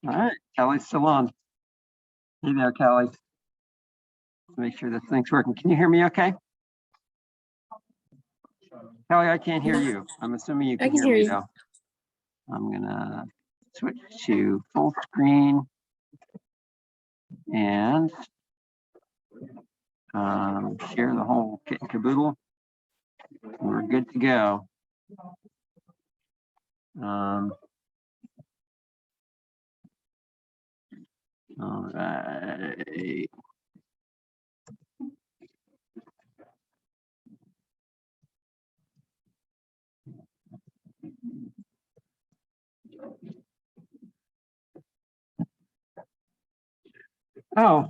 All right, Kelly's still on. Hey there, Kelly. Let's make sure this thing's working. Can you hear me okay? Kelly, I can't hear you. I'm assuming you can hear me though. I'm gonna switch to full screen and share the whole kit and caboodle. We're good to go. All right. Oh,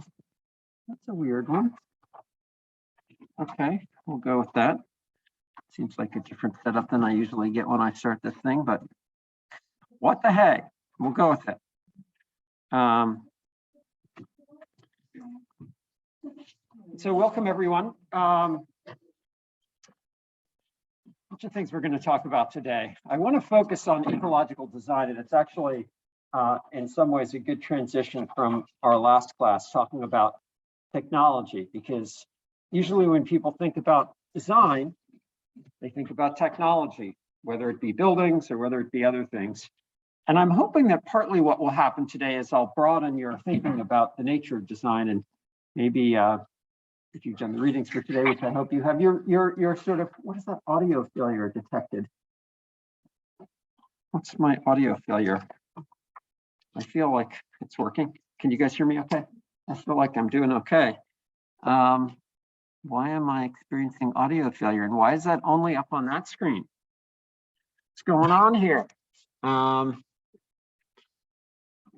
that's a weird one. Okay, we'll go with that. Seems like a different setup than I usually get when I start this thing, but what the heck? We'll go with it. So welcome everyone. Bunch of things we're going to talk about today. I want to focus on ecological design, and it's actually in some ways a good transition from our last class talking about technology, because usually when people think about design, they think about technology, whether it be buildings or whether it be other things. And I'm hoping that partly what will happen today is I'll broaden your thinking about the nature of design, and maybe if you've done the readings for today, which I hope you have, your sort of, what is that audio failure detected? What's my audio failure? I feel like it's working. Can you guys hear me okay? I feel like I'm doing okay. Why am I experiencing audio failure? And why is that only up on that screen? What's going on here? I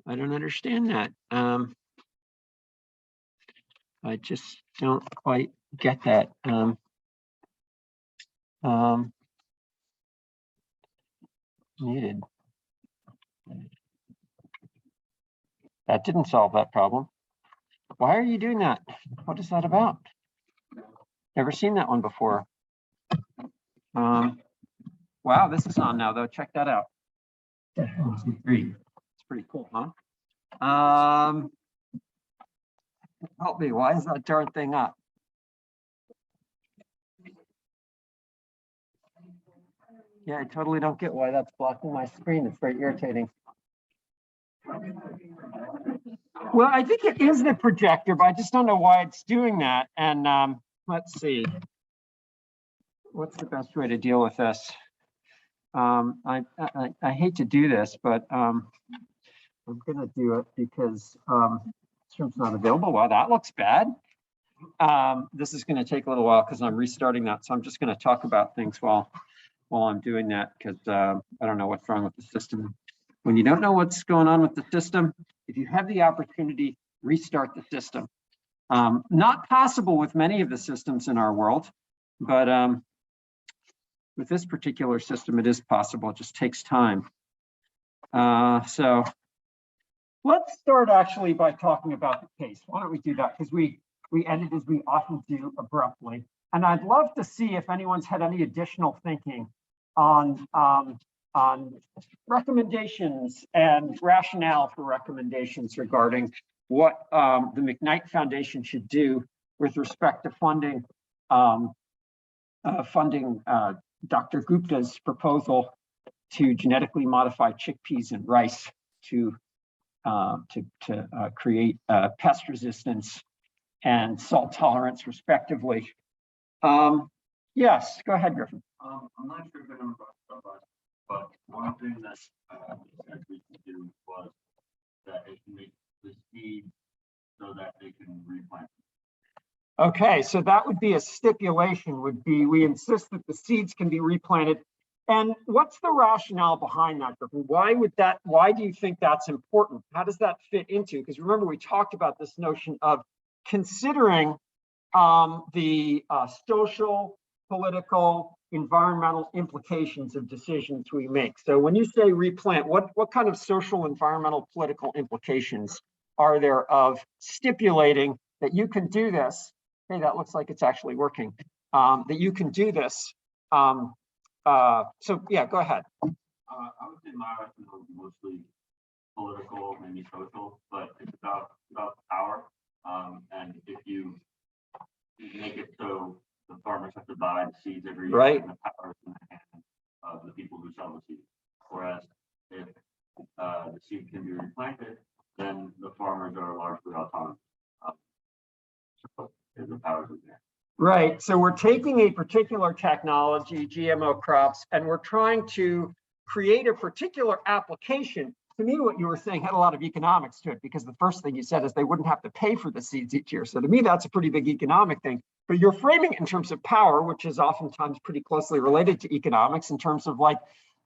don't understand that. I just don't quite get that. Muted. That didn't solve that problem. Why are you doing that? What is that about? Never seen that one before. Wow, this is on now though. Check that out. It's pretty cool, huh? Help me, why is that darn thing up? Yeah, I totally don't get why that's blocking my screen. It's very irritating. Well, I think it is the projector, but I just don't know why it's doing that. And let's see. What's the best way to deal with this? I hate to do this, but I'm going to do it because this room's not available. Wow, that looks bad. This is going to take a little while because I'm restarting that. So I'm just going to talk about things while I'm doing that, because I don't know what's wrong with the system. When you don't know what's going on with the system, if you have the opportunity, restart the system. Not possible with many of the systems in our world, but with this particular system, it is possible. It just takes time. So let's start actually by talking about the case. Why don't we do that? Because we ended as we often do abruptly. And I'd love to see if anyone's had any additional thinking on recommendations and rationale for recommendations regarding what the McKnight Foundation should do with respect to funding Dr. Gupta's proposal to genetically modify chickpeas and rice to create pest resistance and salt tolerance, respectively. Yes, go ahead, Griffin. I'm not sure if I know about, but one thing that we can do was that it can make the seed so that they can replant. Okay, so that would be a stipulation, would be we insist that the seeds can be replanted. And what's the rationale behind that, Griffin? Why do you think that's important? How does that fit into? Because remember, we talked about this notion of considering the social, political, environmental implications of decisions we make. So when you say replant, what kind of social, environmental, political implications are there of stipulating that you can do this? Hey, that looks like it's actually working. That you can do this. So yeah, go ahead. I would say my rationale is mostly political and can be social, but it's about power. And if you make it so the farmers have to buy the seeds every year, Right. and the power is in the hands of the people who sell the seeds. Whereas if the seed can be replanted, then the farmers are largely autonomous. So the power is there. Right. So we're taking a particular technology, GMO crops, and we're trying to create a particular application. To me, what you were saying had a lot of economics to it, because the first thing you said is they wouldn't have to pay for the seeds each year. So to me, that's a pretty big economic thing. But you're framing it in terms of power, which is oftentimes pretty closely related to economics, in terms of like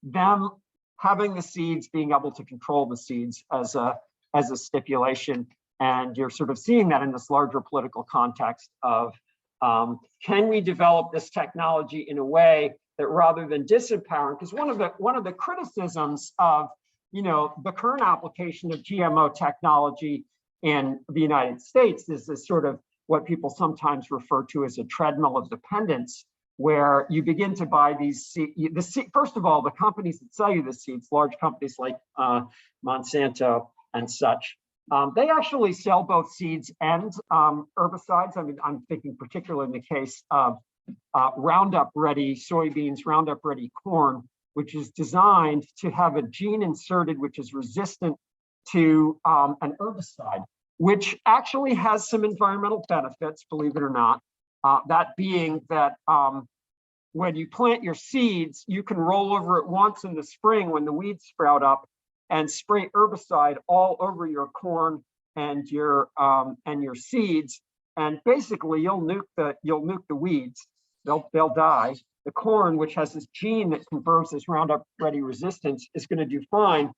them having the seeds, being able to control the seeds as a stipulation. And you're sort of seeing that in this larger political context of, can we develop this technology in a way that, rather than disempowering, because one of the criticisms of the current application of GMO technology in the United States is this sort of what people sometimes refer to as a treadmill of dependence, where you begin to buy these seeds. First of all, the companies that sell you the seeds, large companies like Monsanto and such, they actually sell both seeds and herbicides. I mean, I'm thinking particularly in the case of Roundup Ready soybeans, Roundup Ready corn, which is designed to have a gene inserted which is resistant to an herbicide, which actually has some environmental benefits, believe it or not. That being that when you plant your seeds, you can roll over it once in the spring when the weeds sprout up and spray herbicide all over your corn and your seeds, and basically you'll nuke the weeds. They'll die. The corn, which has this gene that confers this Roundup Ready resistance, is going to do fine,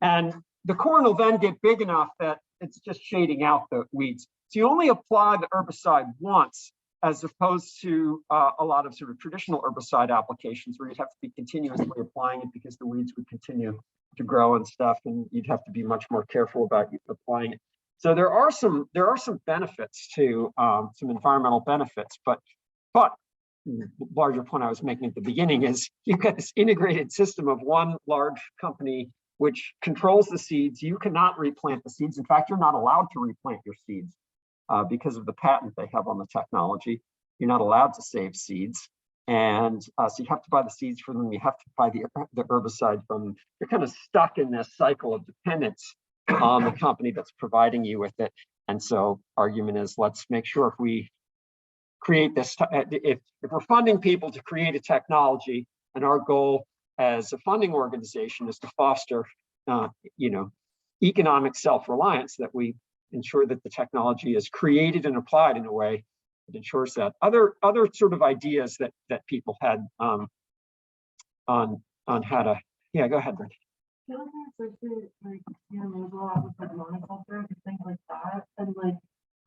and the corn will then get big enough that it's just shading out the weeds. So you only apply the herbicide once, as opposed to a lot of sort of traditional herbicide applications where you'd have to be continuously applying it because the weeds would continue to grow and stuff, and you'd have to be much more careful about applying it. So there are some benefits to some environmental benefits, but the larger point I was making at the beginning is you've got this integrated system of one large company which controls the seeds. You cannot replant the seeds. In fact, you're not allowed to replant your seeds because of the patent they have on the technology. You're not allowed to save seeds. And so you have to buy the seeds from them. You have to buy the herbicide from them. You're kind of stuck in this cycle of dependence on the company that's providing you with it. And so argument is, let's make sure if we create this, if we're funding people to create a technology, and our goal as a funding organization is to foster, economic self-reliance, that we ensure that the technology is created and applied in a way that ensures that. Other sort of ideas that people had on how to, yeah, go ahead, Rick. I feel like especially there's a lot with like monoculture and things like that, and like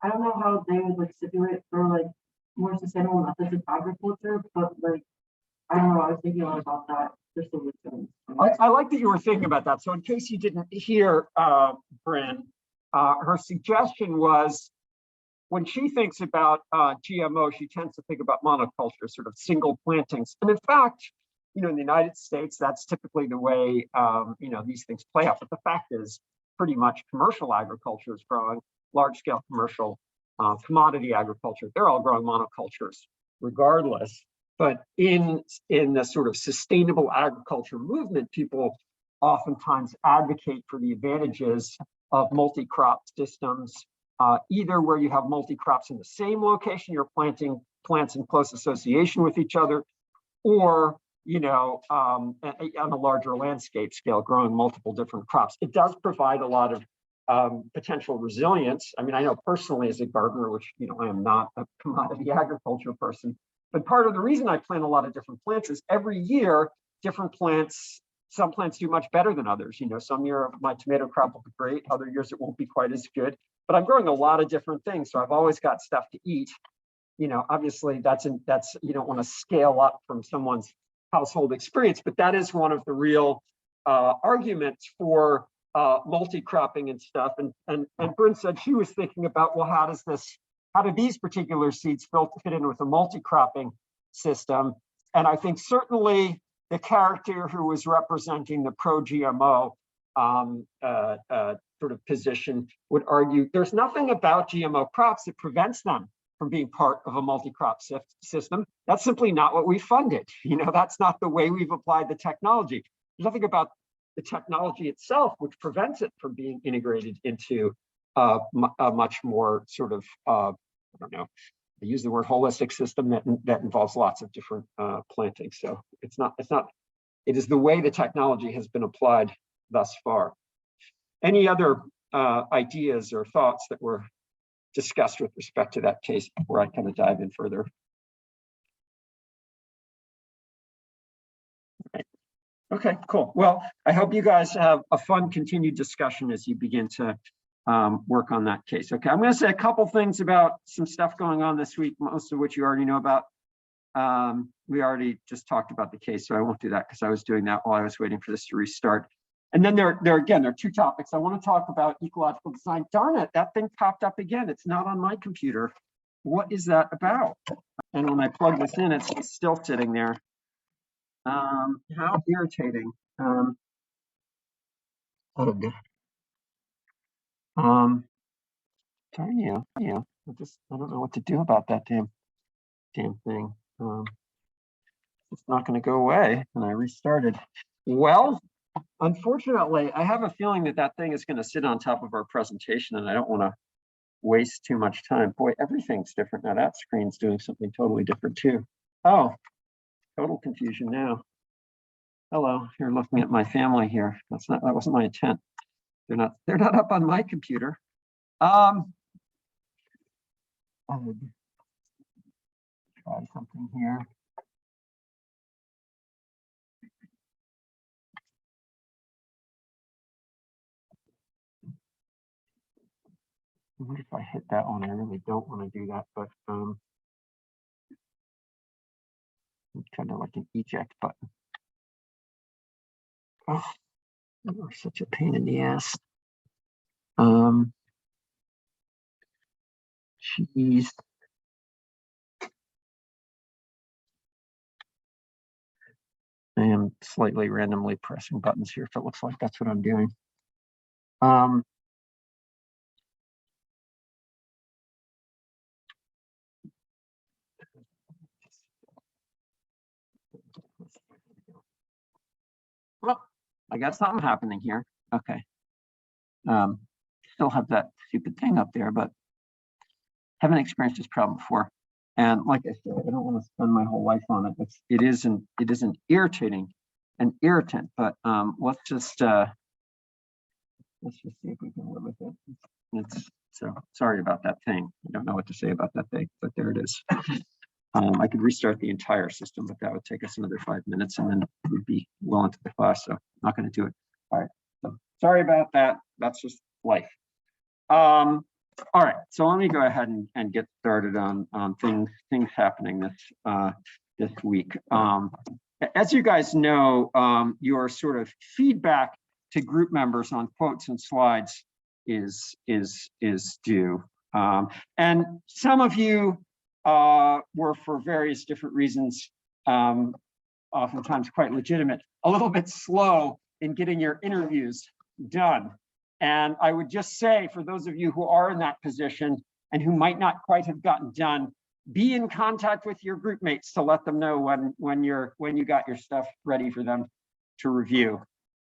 I don't know how they would like stipulate for like more sustainable methods of agriculture, but like I don't know, I was thinking a lot about that. Just so I like that you were thinking about that. So in case you didn't hear Bryn, her suggestion was, when she thinks about GMO, she tends to think about monoculture, sort of single plantings. And in fact, in the United States, that's typically the way these things play out. But the fact is, pretty much commercial agriculture is growing, large-scale commercial commodity agriculture. They're all growing monocultures regardless. But in the sort of sustainable agriculture movement, people oftentimes advocate for the advantages of multi-crop systems, either where you have multi-crops in the same location, you're planting plants in close association with each other, or on a larger landscape scale, growing multiple different crops. It does provide a lot of potential resilience. I mean, I know personally as a gardener, which I am not a commodity agriculture person, but part of the reason I plant a lot of different plants is every year, different plants, some plants do much better than others. Some year my tomato crop will be great, other years it won't be quite as good, but I'm growing a lot of different things. So I've always got stuff to eat. Obviously that's you don't want to scale up from someone's household experience, but that is one of the real arguments for multi-cropping and stuff. And Bryn said she was thinking about, well, how do these particular seeds fit in with a multi-cropping system? And I think certainly the character who was representing the pro-GMO sort of position would argue there's nothing about GMO crops that prevents them from being part of a multi-crop system. That's simply not what we funded. That's not the way we've applied the technology. There's nothing about the technology itself which prevents it from being integrated into a much more sort of, I don't know, I use the word holistic system that involves lots of different plantings. So it is the way the technology has been applied thus far. Any other ideas or thoughts that were discussed with respect to that case before I kind of dive in further? Okay, cool. Well, I hope you guys have a fun continued discussion as you begin to work on that case. Okay, I'm going to say a couple things about some stuff going on this week, most of which you already know about. We already just talked about the case, so I won't do that because I was doing that while I was waiting for this to restart. And then there are two topics. I want to talk about ecological design. Darn it, that thing popped up again. It's not on my computer. What is that about? And when I plug this in, it's still sitting there. How irritating. Darn you. I don't know what to do about that damn thing. It's not going to go away, and I restarted. Well, unfortunately, I have a feeling that thing is going to sit on top of our presentation, and I don't want to waste too much time. Boy, everything's different now. That screen's doing something totally different too. Oh, total confusion now. Hello, you're looking at my family here. That wasn't my intent. They're not up on my computer. Try something here. I wonder if I hit that one. I really don't want to do that, but it's kind of like an eject button. Oh, you're such a pain in the ass. Jeez. I am slightly randomly pressing buttons here if it looks like that's what I'm doing. Well, I got something happening here. Okay. Still have that stupid thing up there, but haven't experienced this problem before. And like I said, I don't want to spend my whole life on it. It isn't irritating, an irritant, but let's just see if we can live with it. So sorry about that thing. I don't know what to say about that thing, but there it is. I could restart the entire system, but that would take us another 5 minutes, and then we'd be well into the class. So I'm not going to do it. All right. So sorry about that. That's just life. All right. So let me go ahead and get started on things happening this week. As you guys know, your sort of feedback to group members on quotes and slides is due. And some of you were, for various different reasons, oftentimes quite legitimate, a little bit slow in getting your interviews done. And I would just say, for those of you who are in that position and who might not quite have gotten done, be in contact with your group mates to let them know when you got your stuff ready for them to review.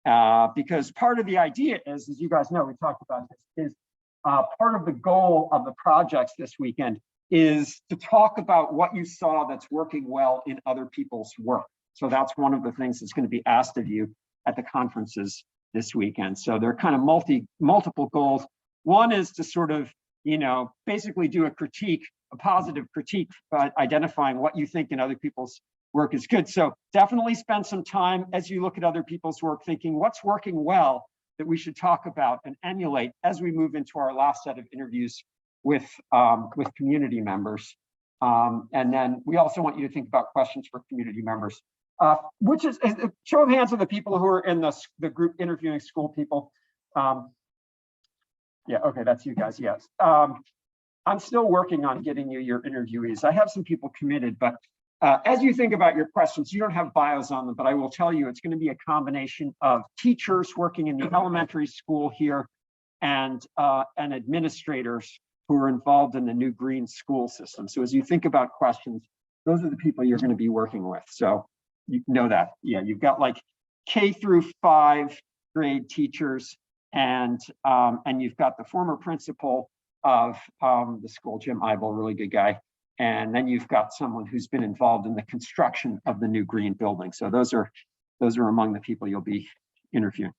Because part of the idea is, as you guys know, we talked about this, is part of the goal of the projects this weekend is to talk about what you saw that's working well in other people's work. So that's one of the things that's going to be asked of you at the conferences this weekend. So there are kind of multiple goals. One is to sort of, basically do a positive critique, but identifying what you think in other people's work is good. So definitely spend some time as you look at other people's work thinking what's working well that we should talk about and emulate as we move into our last set of interviews with community members. And then we also want you to think about questions for community members, which is a show of hands of the people who are in the group interviewing school people. Yeah, okay, that's you guys, yes. I'm still working on getting you your interviewees. I have some people committed, but as you think about your questions, you don't have bios on them, but I will tell you it's going to be a combination of teachers working in the elementary school here, and administrators who are involved in the new green school system. So as you think about questions, those are the people you're going to be working with. So you know that. Yeah, you've got like K through 5 grade teachers, and you've got the former principal of the school, Jim Eibel, really good guy. And then you've got someone who's been involved in the construction of the new green building. So those are among the people you'll be interviewing.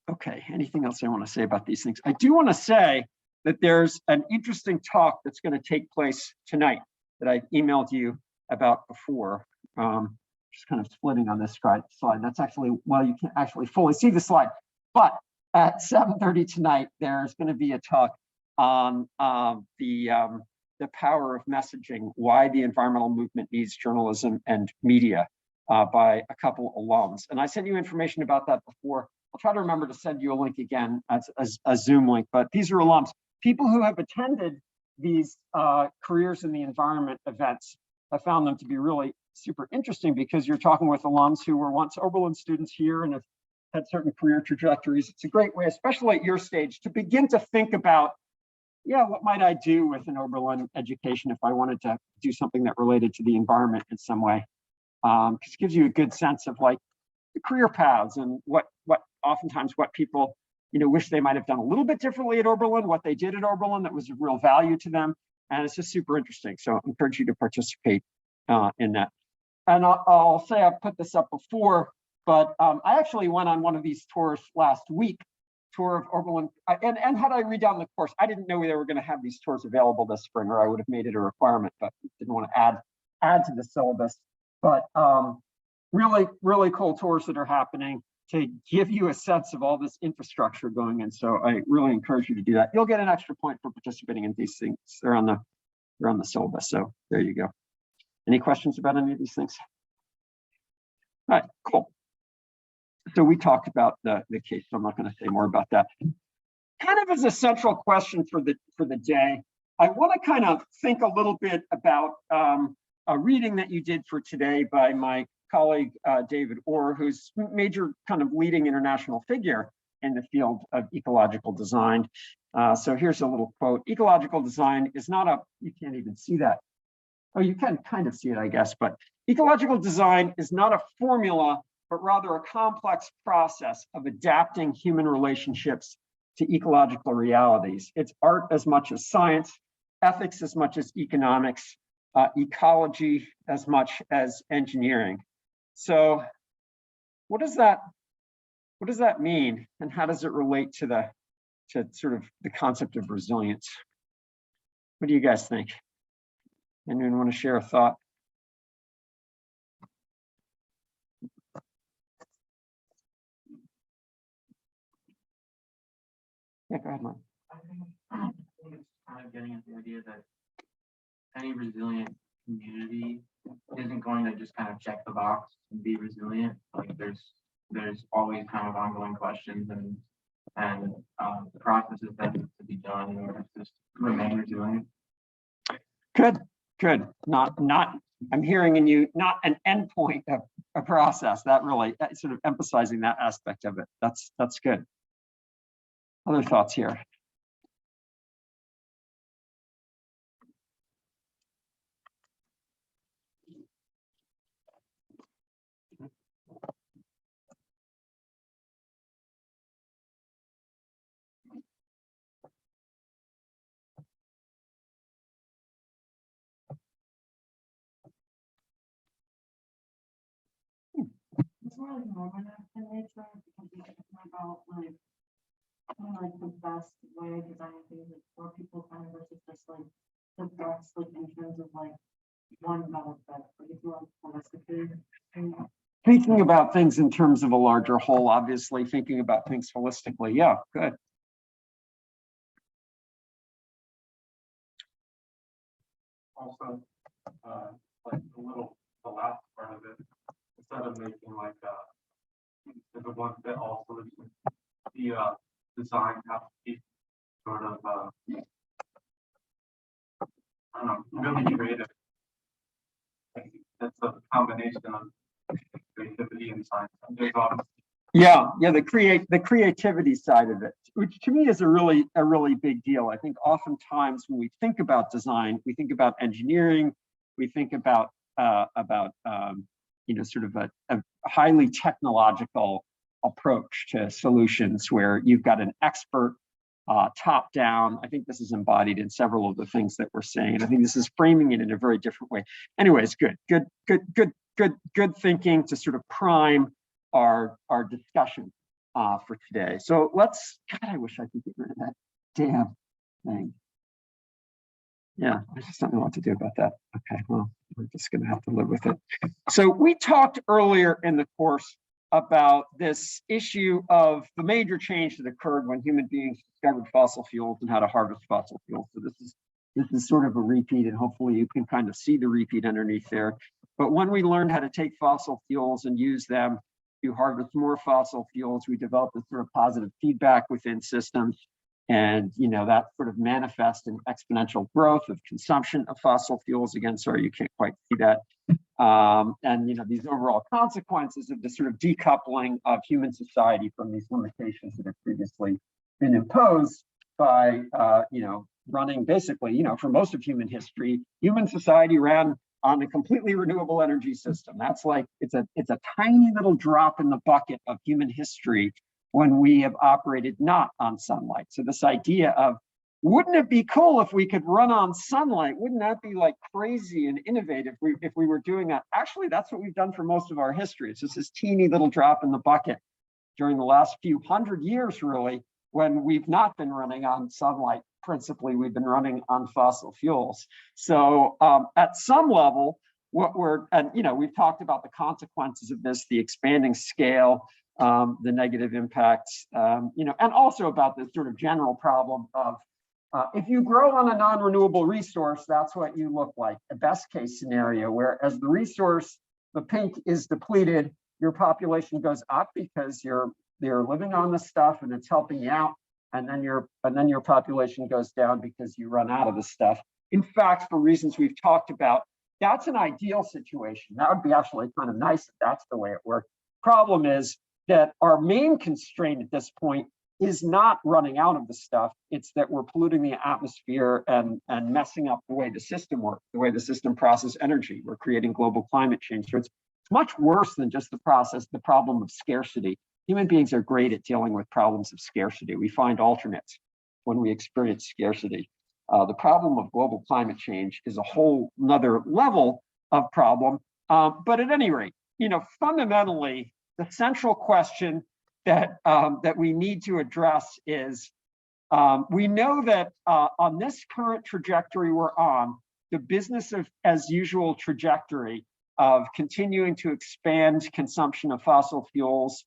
Okay, anything else I want to say about these things? I do want to say that there's an interesting talk that's going to take place tonight that I emailed you about before. Just kind of splitting on this slide. That's actually, well, you can't actually fully see the slide, but at 7:30 tonight, there's going to be a talk on the power of messaging, why the environmental movement needs journalism and media, by a couple alums. And I sent you information about that before. I'll try to remember to send you a link again as a Zoom link, but these are alums, people who have attended these careers in the environment events. I found them to be really super interesting because you're talking with alums who were once Oberlin students here and have had certain career trajectories. It's a great way, especially at your stage, to begin to think about, yeah, what might I do with an Oberlin education if I wanted to do something that related to the environment in some way? Because it gives you a good sense of like the career paths and what oftentimes what people wish they might have done a little bit differently at Oberlin, what they did at Oberlin that was of real value to them. And it's just super interesting. So I encourage you to participate in that. And I'll say I've put this up before, but I actually went on one of these tours last week, tour of Oberlin. And had I read down the course, I didn't know they were going to have these tours available this spring, or I would have made it a requirement, but didn't want to add to the syllabus. But really, really cool tours that are happening to give you a sense of all this infrastructure going in. So I really encourage you to do that. You'll get an extra point for participating in these things. They're on the syllabus. So there you go. Any questions about any of these things? All right, cool. So we talked about the case, so I'm not going to say more about that. Kind of as a central question for the day, I want to kind of think a little bit about a reading that you did for today by my colleague, David Orr, who's major kind of leading international figure in the field of ecological design. So here's a little quote. Ecological design is not a, you can't even see that. Oh, you can kind of see it, I guess, but ecological design is not a formula, but rather a complex process of adapting human relationships to ecological realities. It's art as much as science, ethics as much as economics, ecology as much as engineering. So what does that mean? And how does it relate to sort of the concept of resilience? What do you guys think? Anyone want to share a thought? Yeah, go ahead, Mike. I think it's kind of getting at the idea that any resilient community isn't going to just kind of check the box and be resilient. Like there's always kind of ongoing questions and processes that need to be done in order to just remain resilient. Good. Not. I'm hearing in you not an endpoint of a process. That really sort of emphasizing that aspect of it. That's good. Other thoughts here? It's more like normative in nature because you're thinking about like kind of like the best way of designing things like for people kind of versus just like the best like in terms of like one benefit. Like if you want holistically. Thinking about things in terms of a larger whole, obviously thinking about things holistically. Yeah, good. Also, like the last part of it, instead of making like the one fit all solution, the design has to be sort of I don't know, really creative. It's a combination of creativity and science. And there's obviously Yeah, the creativity side of it, which to me is a really big deal. I think oftentimes when we think about design, we think about engineering, we think about sort of a highly technological approach to solutions where you've got an expert top down. I think this is embodied in several of the things that we're saying. And I think this is framing it in a very different way. Anyways, good thinking to sort of prime our discussion for today. So God, I wish I could get rid of that damn thing. Yeah, I just don't know what to do about that. Okay, well, we're just gonna have to live with it. So we talked earlier in the course about this issue of the major change that occurred when human beings discovered fossil fuels and how to harvest fossil fuels. So this is sort of a repeat, and hopefully you can kind of see the repeat underneath there. But when we learned how to take fossil fuels and use them to harvest more fossil fuels, we developed a sort of positive feedback within systems. And that sort of manifests in exponential growth of consumption of fossil fuels. Again, sorry, you can't quite see that. And these overall consequences of the sort of decoupling of human society from these limitations that have previously been imposed by running basically, for most of human history, human society ran on a completely renewable energy system. That's like it's a tiny little drop in the bucket of human history when we have operated not on sunlight. So this idea of, wouldn't it be cool if we could run on sunlight? Wouldn't that be like crazy and innovative if we were doing that? Actually, that's what we've done for most of our history. It's just this teeny little drop in the bucket during the last few hundred years, really, when we've not been running on sunlight. Principally, we've been running on fossil fuels. So at some level, we've talked about the consequences of this, the expanding scale, the negative impacts, and also about this sort of general problem of if you grow on a non-renewable resource, that's what you look like. A best case scenario where as the resource, the pink, is depleted, your population goes up because you're living on this stuff and it's helping you out, and then your population goes down because you run out of the stuff. In fact, for reasons we've talked about, that's an ideal situation. That would be actually kind of nice if that's the way it worked. Problem is that our main constraint at this point is not running out of the stuff. It's that we're polluting the atmosphere and messing up the way the system works, the way the system processes energy. We're creating global climate change. So it's much worse than just the problem of scarcity. Human beings are great at dealing with problems of scarcity. We find alternates when we experience scarcity. The problem of global climate change is a whole nother level of problem. But at any rate, fundamentally, the central question that we need to address is, we know that on this current trajectory we're on, the business of as usual trajectory of continuing to expand consumption of fossil fuels,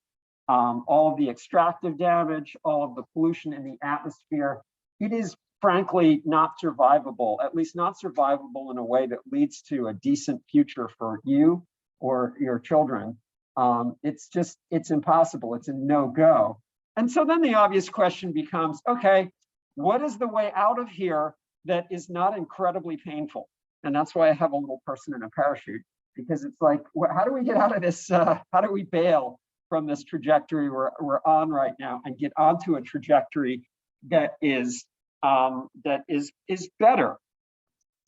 all of the extractive damage, all of the pollution in the atmosphere, it is frankly not survivable, at least not survivable in a way that leads to a decent future for you or your children. It's impossible. It's a no-go. And so then the obvious question becomes, okay, what is the way out of here that is not incredibly painful? And that's why I have a little person in a parachute, because it's like, how do we get out of this? How do we bail from this trajectory we're on right now and get onto a trajectory that is better?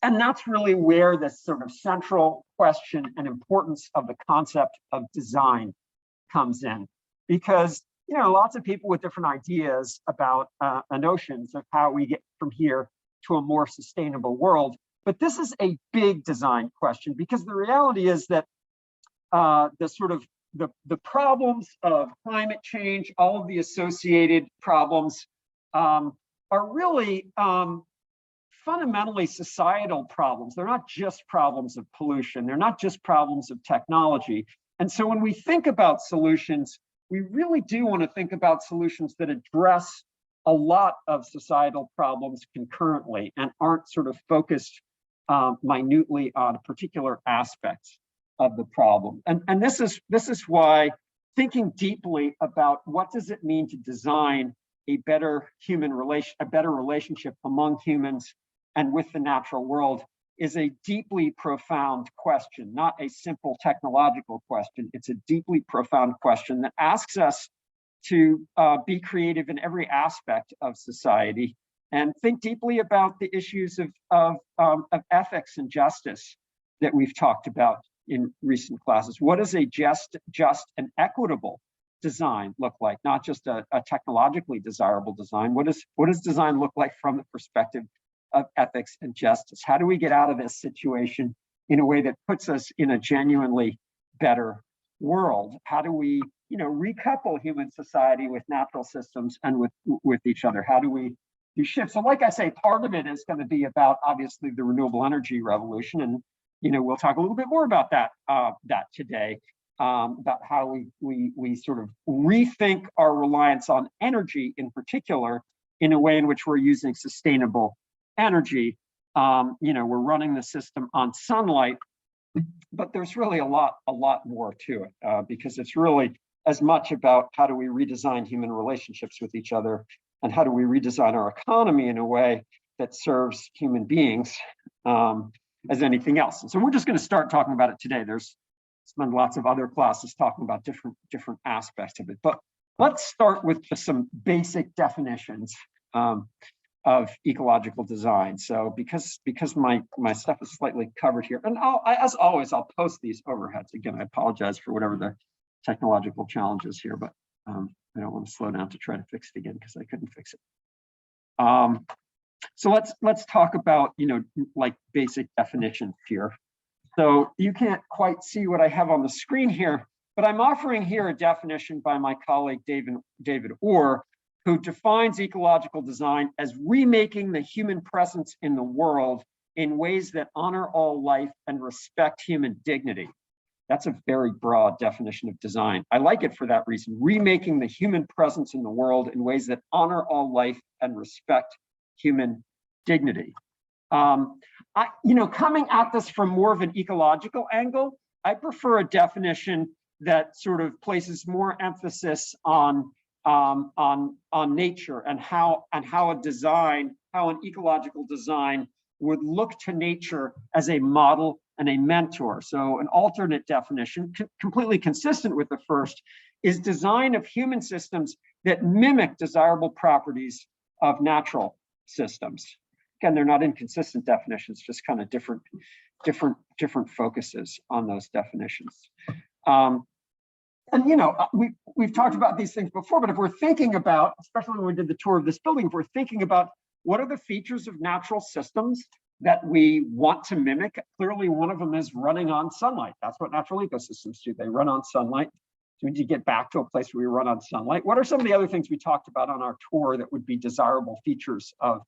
And that's really where this sort of central question and importance of the concept of design comes in, because lots of people with different ideas about notions of how we get from here to a more sustainable world. But this is a big design question, because the reality is that the problems of climate change, all of the associated problems, are really fundamentally societal problems. They're not just problems of pollution. They're not just problems of technology. And so when we think about solutions, we really do want to think about solutions that address a lot of societal problems concurrently and aren't sort of focused minutely on particular aspects of the problem. And this is why thinking deeply about what does it mean to design a better relationship among humans and with the natural world is a deeply profound question, not a simple technological question. It's a deeply profound question that asks us to be creative in every aspect of society and think deeply about the issues of ethics and justice that we've talked about in recent classes. What does a just and equitable design look like? Not just a technologically desirable design. What does design look like from the perspective of ethics and justice? How do we get out of this situation in a way that puts us in a genuinely better world? How do we, recouple human society with natural systems and with each other? How do we do shift? So like I say, part of it is going to be about obviously the renewable energy revolution, and we'll talk a little bit more about that today, about how we sort of rethink our reliance on energy in particular in a way in which we're using sustainable energy. We're running the system on sunlight, but there's really a lot more to it, because it's really as much about how do we redesign human relationships with each other and how do we redesign our economy in a way that serves human beings as anything else. And so we're just going to start talking about it today. There's been lots of other classes talking about different aspects of it, but let's start with just some basic definitions of ecological design. So because my stuff is slightly covered here, and as always, I'll post these overheads. Again, I apologize for whatever the technological challenges here, but I don't want to slow down to try to fix it again because I couldn't fix it. So let's talk about like basic definitions here. So you can't quite see what I have on the screen here, but I'm offering here a definition by my colleague David Orr, who defines ecological design as remaking the human presence in the world in ways that honor all life and respect human dignity. That's a very broad definition of design. I like it for that reason, remaking the human presence in the world in ways that honor all life and respect human dignity. Coming at this from more of an ecological angle, I prefer a definition that sort of places more emphasis on nature and how an ecological design would look to nature as a model and a mentor. So an alternate definition, completely consistent with the first, is design of human systems that mimic desirable properties of natural systems. Again, they're not inconsistent definitions, just kind of different focuses on those definitions. And we've talked about these things before, but if we're thinking about, especially when we did the tour of this building, if we're thinking about what are the features of natural systems that we want to mimic, clearly one of them is running on sunlight. That's what natural ecosystems do. They run on sunlight. So we need to get back to a place where we run on sunlight. What are some of the other things we talked about on our tour that would be desirable features of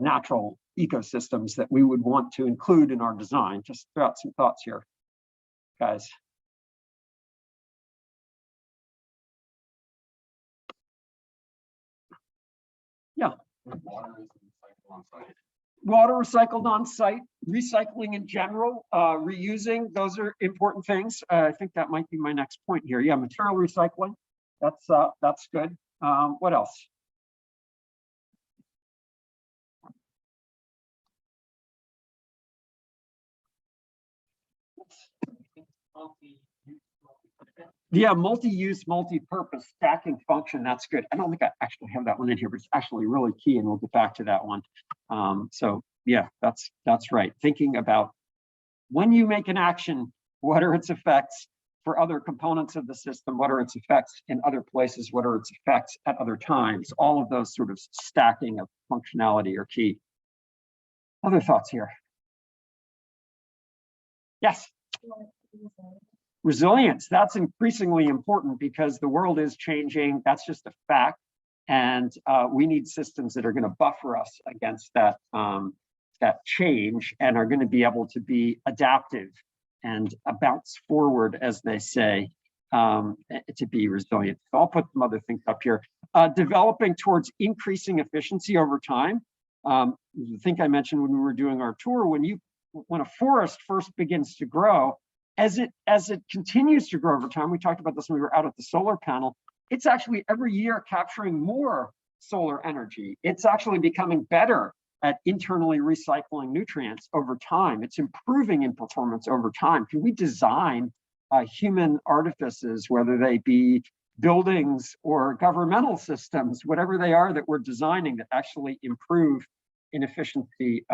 natural ecosystems that we would want to include in our design? Just throw out some thoughts here, guys. Yeah. Water recycled on site, recycling in general, reusing, those are important things. I think that might be my next point here. Yeah, material recycling, that's good. What else? Yeah, multi-use, multi-purpose stacking function. That's good. I don't think I actually have that one in here, but it's actually really key, and we'll get back to that one. So yeah, that's right. Thinking about when you make an action, what are its effects for other components of the system? What are its effects in other places? What are its effects at other times? All of those sort of stacking of functionality are key. Other thoughts here? Yes. Resilience, that's increasingly important because the world is changing. That's just a fact. And we need systems that are going to buffer us against that, that change and are going to be able to be adaptive and bounce forward, as they say, to be resilient. So I'll put some other things up here. Developing towards increasing efficiency over time. I think I mentioned when we were doing our tour, when a forest first begins to grow, as it continues to grow over time, we talked about this when we were out at the solar panel, it's actually every year capturing more solar energy. It's actually becoming better at internally recycling nutrients over time. It's improving in performance over time. Can we design human artifices, whether they be buildings or governmental systems, whatever they are that we're designing, that actually improve in efficiency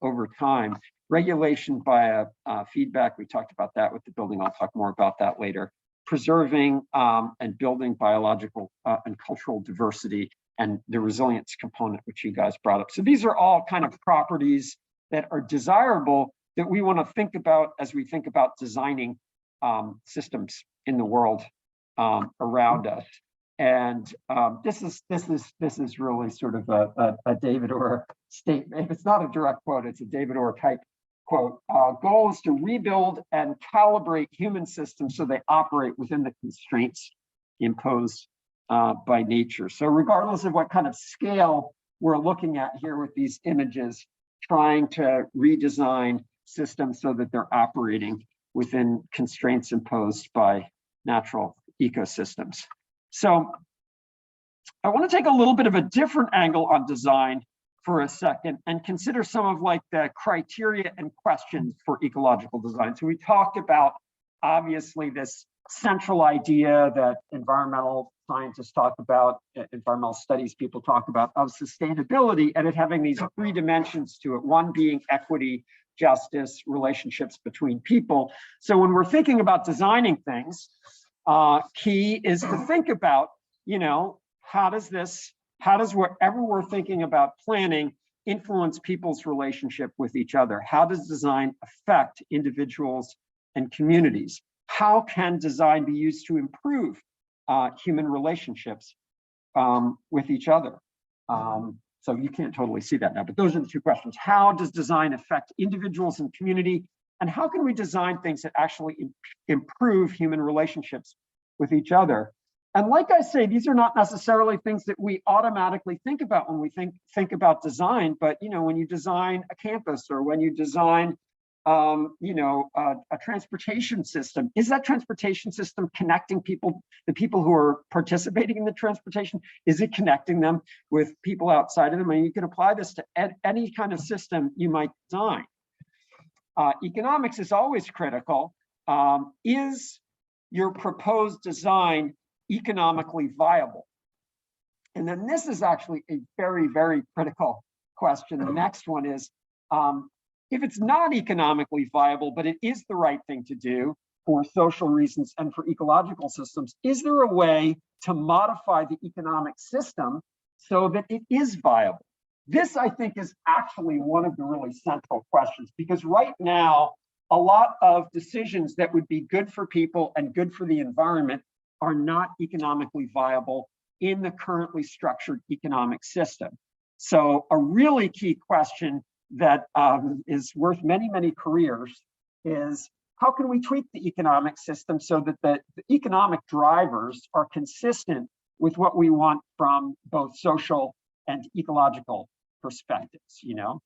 over time? Regulation via feedback, we talked about that with the building. I'll talk more about that later. Preserving and building biological and cultural diversity, and the resilience component, which you guys brought up. So these are all kind of properties that are desirable that we want to think about as we think about designing systems in the world around us. And this is really sort of a David Orr statement. If it's not a direct quote, it's a David Orr type quote. Goal is to rebuild and calibrate human systems so they operate within the constraints imposed by nature. So regardless of what kind of scale we're looking at here with these images, trying to redesign systems so that they're operating within constraints imposed by natural ecosystems. So I want to take a little bit of a different angle on design for a second and consider some of like the criteria and questions for ecological design. So we talked about obviously this central idea that environmental scientists talk about, environmental studies people talk about, of sustainability, and it having these three dimensions to it, one being equity, justice, relationships between people. So when we're thinking about designing things, key is to think about, you know, how does whatever we're thinking about planning influence people's relationship with each other? How does design affect individuals and communities? How can design be used to improve human relationships with each other? So you can't totally see that now, but those are the two questions. How does design affect individuals and community? And how can we design things that actually improve human relationships with each other? And like I say, these are not necessarily things that we automatically think about when we think about design, but you know, when you design a campus or when you design you know, a transportation system, is that transportation system connecting people, the people who are participating in the transportation? Is it connecting them with people outside of them? I mean, you can apply this to any kind of system you might design. Economics is always critical. Is your proposed design economically viable? And then this is actually a very, very critical question. The next one is, if it's not economically viable, but it is the right thing to do for social reasons and for ecological systems, is there a way to modify the economic system so that it is viable? This, I think, is actually one of the really central questions, because right now, a lot of decisions that would be good for people and good for the environment are not economically viable in the currently structured economic system. So a really key question that is worth many, many careers is, how can we tweak the economic system so that the economic drivers are consistent with what we want from both social and ecological perspectives? You know,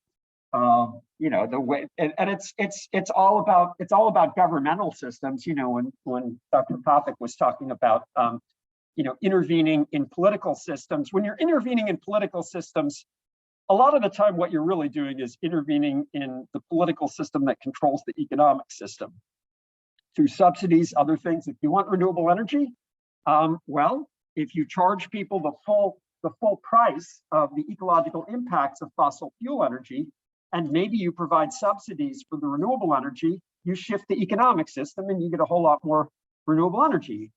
the way, and it's all about governmental systems. You know, when Dr. Pathak was talking about you know, intervening in political systems, when you're intervening in political systems, a lot of the time what you're really doing is intervening in the political system that controls the economic system through subsidies, other things. If you want renewable energy, well, if you charge people the full price of the ecological impacts of fossil fuel energy, and maybe you provide subsidies for the renewable energy, you shift the economic system and you get a whole lot more renewable energy.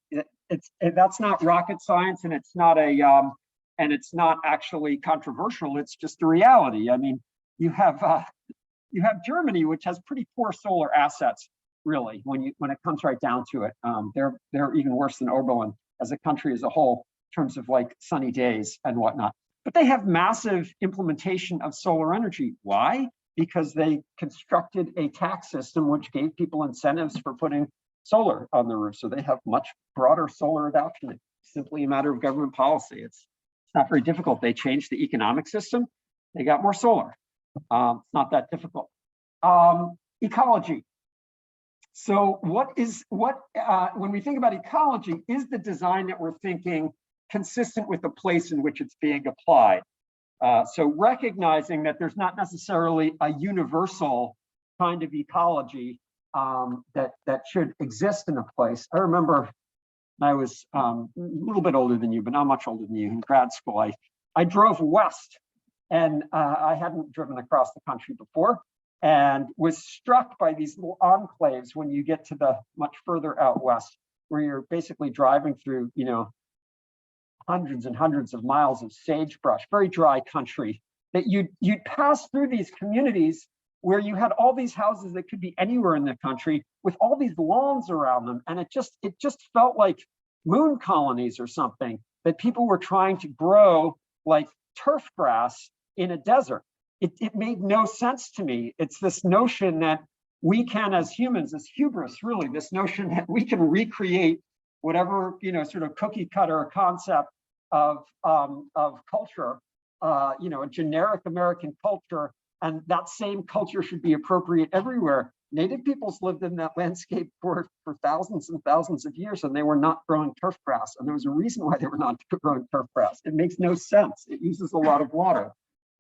That's not rocket science, and it's not actually controversial. It's just the reality. I mean, you have Germany, which has pretty poor solar assets, really, when it comes right down to it. They're even worse than Oberlin as a country as a whole in terms of like sunny days and whatnot. But they have massive implementation of solar energy. Why? Because they constructed a tax system which gave people incentives for putting solar on the roof. So they have much broader solar adoption. It's simply a matter of government policy. It's not very difficult. They changed the economic system. They got more solar. It's not that difficult. Ecology. So when we think about ecology, is the design that we're thinking consistent with the place in which it's being applied? So recognizing that there's not necessarily a universal kind of ecology that should exist in a place. I remember when I was a little bit older than you, but not much older than you, in grad school, I drove west, and I hadn't driven across the country before, and was struck by these little enclaves when you get to the much further out west, where you're basically driving through, you know, hundreds and hundreds of miles of sagebrush, very dry country, that you'd pass through these communities where you had all these houses that could be anywhere in the country with all these lawns around them. And it just felt like moon colonies or something, that people were trying to grow like turf grass in a desert. It made no sense to me. It's this notion that we can, as humans, this hubris, really, this notion that we can recreate whatever, you know, sort of cookie cutter concept of culture, you know, a generic American culture, and that same culture should be appropriate everywhere. Native peoples lived in that landscape for thousands and thousands of years, and they were not growing turf grass. And there was a reason why they were not growing turf grass. It makes no sense. It uses a lot of water.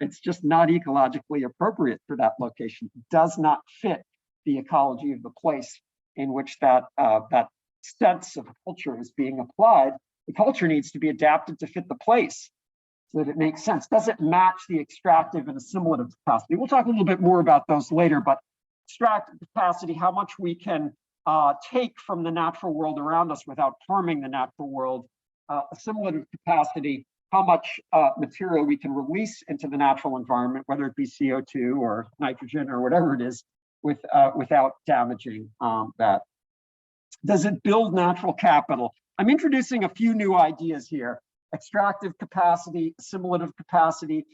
It's just not ecologically appropriate for that location. It does not fit the ecology of the place in which that sense of culture is being applied. The culture needs to be adapted to fit the place so that it makes sense. Does it match the extractive and assimilative capacity? We'll talk a little bit more about those later, but extractive capacity, how much we can take from the natural world around us without harming the natural world. Assimilative capacity, how much material we can release into the natural environment, whether it be CO2 or nitrogen or whatever it is, without damaging that. Does it build natural capital? I'm introducing a few new ideas here. Extractive capacity, assimilative capacity.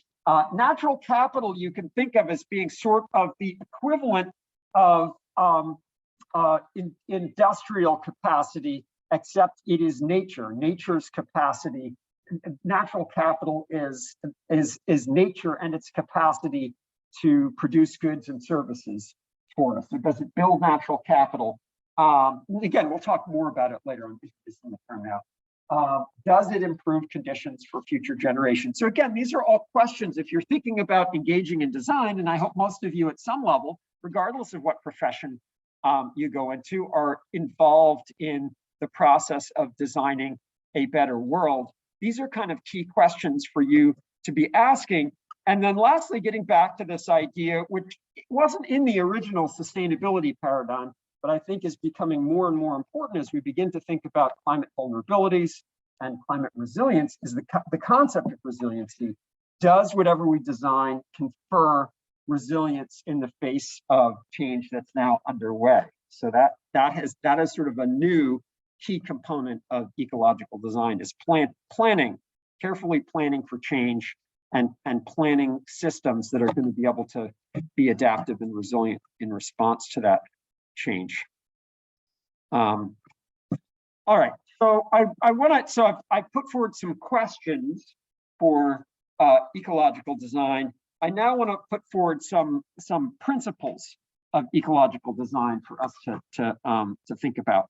Natural capital you can think of as being sort of the equivalent of industrial capacity, except it is nature, nature's capacity. Natural capital is nature and its capacity to produce goods and services for us. So does it build natural capital? Again, we'll talk more about it later on in the term now. Does it improve conditions for future generations? So again, these are all questions. If you're thinking about engaging in design, and I hope most of you at some level, regardless of what profession you go into, are involved in the process of designing a better world. These are kind of key questions for you to be asking. And then lastly, getting back to this idea, which wasn't in the original sustainability paradigm, but I think is becoming more and more important as we begin to think about climate vulnerabilities and climate resilience, is the concept of resiliency. Does whatever we design confer resilience in the face of change that's now underway? So that is sort of a new key component of ecological design, is planning, carefully planning for change and planning systems that are going to be able to be adaptive and resilient in response to that change. All right, so I put forward some questions for ecological design. I now want to put forward some principles of ecological design for us to think about.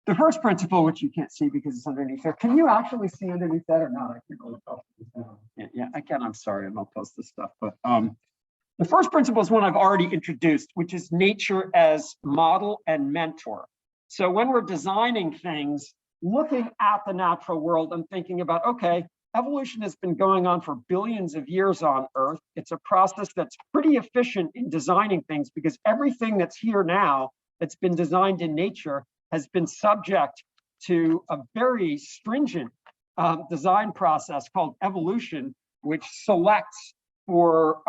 The first principle, which you can't see because it's underneath there, can you actually see underneath that or not? I can't really tell. Yeah, again, I'm sorry, and I'll post this stuff, but the first principle is one I've already introduced, which is nature as model and mentor. So when we're designing things, looking at the natural world and thinking about, okay, evolution has been going on for billions of years on Earth. It's a process that's pretty efficient in designing things because everything that's here now that's been designed in nature has been subject to a very stringent design process called evolution, which selects for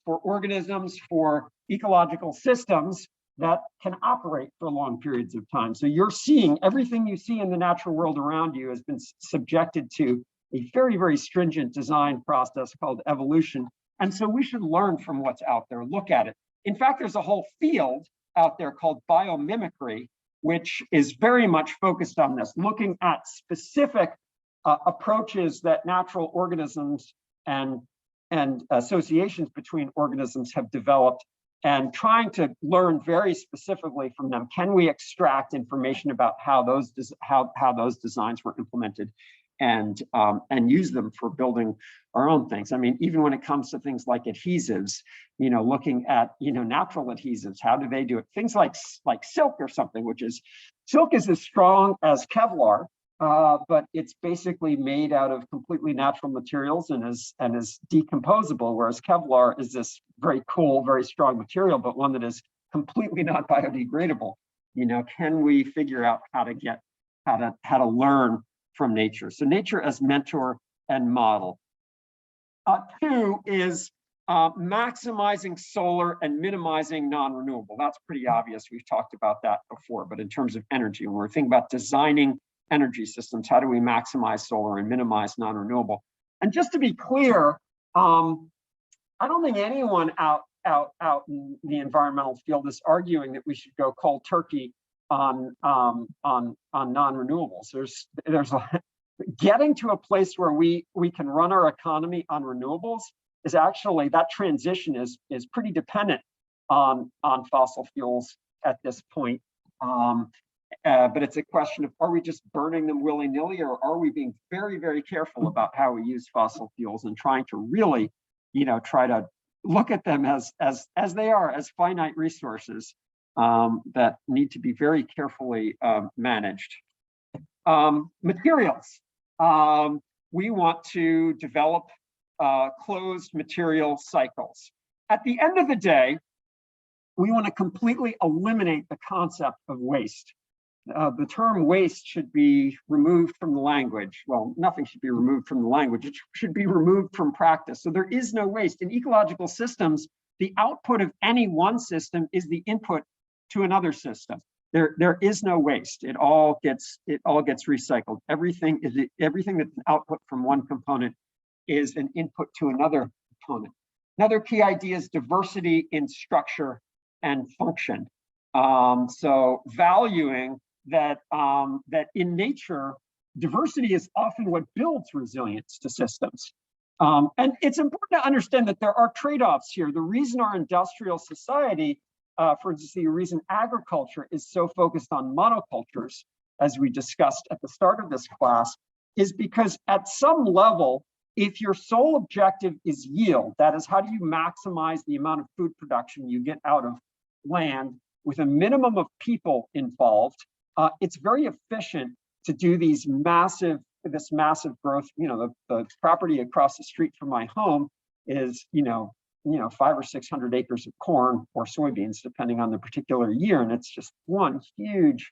organisms, for ecological systems that can operate for long periods of time. So you're seeing everything you see in the natural world around you has been subjected to a very, very stringent design process called evolution. And so we should learn from what's out there, look at it. In fact, there's a whole field out there called biomimicry, which is very much focused on this, looking at specific approaches that natural organisms and associations between organisms have developed, and trying to learn very specifically from them. Can we extract information about how those designs were implemented use them for building our own things. I mean, even when it comes to things like adhesives, looking at, natural adhesives, how do they do it? Things like silk or something, which is, silk is as strong as Kevlar, but it's basically made out of completely natural materials and is decomposable, whereas Kevlar is this very cool, very strong material, but one that is completely not biodegradable. Can we figure out how to learn from nature? So nature as mentor and model. 2 is maximizing solar and minimizing non-renewable. That's pretty obvious. We've talked about that before, but in terms of energy, when we're thinking about designing energy systems, how do we maximize solar and minimize non-renewable? And just to be clear, I don't think anyone out in the environmental field is arguing that we should go cold turkey on non-renewables. There's getting to a place where we can run our economy on renewables is actually, that transition is pretty dependent on fossil fuels at this point. But it's a question of, are we just burning them willy-nilly, or are we being very, very careful about how we use fossil fuels and trying to really, try to look at them as they are, as finite resources that need to be very carefully managed. Materials. We want to develop closed material cycles. At the end of the day, we want to completely eliminate the concept of waste. The term waste should be removed from the language. Well, nothing should be removed from the language. It should be removed from practice. So there is no waste. In ecological systems, the output of any one system is the input to another system. There is no waste. It all gets recycled. Everything that's an output from one component is an input to another component. Another key idea is diversity in structure and function. So valuing that in nature, diversity is often what builds resilience to systems. And it's important to understand that there are trade-offs here. The reason our industrial society, for instance, the reason agriculture is so focused on monocultures, as we discussed at the start of this class, is because at some level, if your sole objective is yield, that is, how do you maximize the amount of food production you get out of land with a minimum of people involved, it's very efficient to do this massive growth. The property across the street from my home is, 500 or 600 acres of corn or soybeans, depending on the particular year. And it's just one huge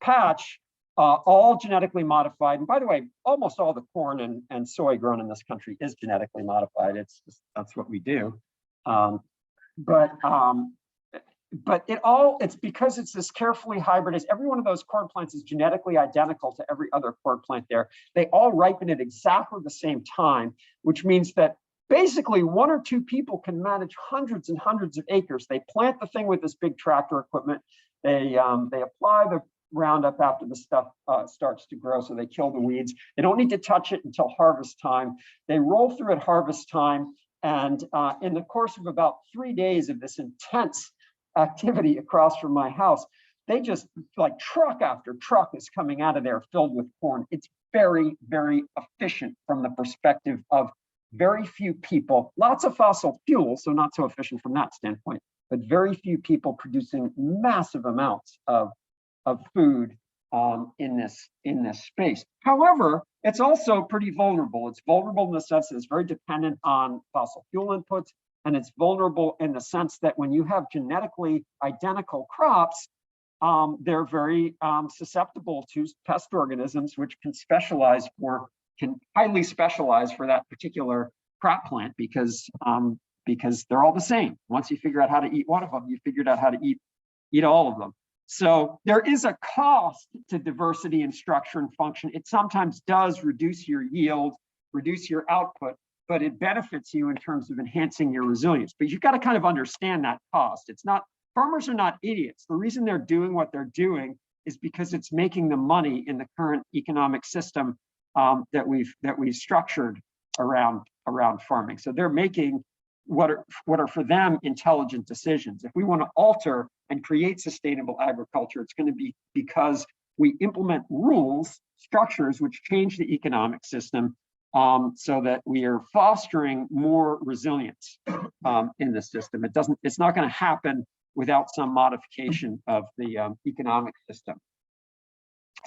patch, all genetically modified. And by the way, almost all the corn and soy grown in this country is genetically modified. That's what we do. But it's because it's this carefully hybridized. Every one of those corn plants is genetically identical to every other corn plant there. They all ripen at exactly the same time, which means that basically 1 or 2 people can manage hundreds and hundreds of acres. They plant the thing with this big tractor equipment. They apply the Roundup after the stuff starts to grow, so they kill the weeds. They don't need to touch it until harvest time. They roll through at harvest time, and in the course of about 3 days of this intense activity across from my house, they just, like, truck after truck is coming out of there filled with corn. It's very, very efficient from the perspective of very few people, lots of fossil fuels, so not so efficient from that standpoint, but very few people producing massive amounts of food in this space. However, it's also pretty vulnerable. It's vulnerable in the sense that it's very dependent on fossil fuel inputs, and it's vulnerable in the sense that when you have genetically identical crops, they're very susceptible to pest organisms, which can highly specialize for that particular crop plant because they're all the same. Once you figure out how to eat one of them, you figured out how to eat all of them. So there is a cost to diversity in structure and function. It sometimes does reduce your yield, reduce your output, but it benefits you in terms of enhancing your resilience. But you've got to kind of understand that cost. Farmers are not idiots. The reason they're doing what they're doing is because it's making them money in the current economic system that we've structured around farming. So they're making what are for them intelligent decisions. If we want to alter and create sustainable agriculture, it's going to be because we implement rules, structures, which change the economic system so that we are fostering more resilience in the system. It's not going to happen without some modification of the economic system.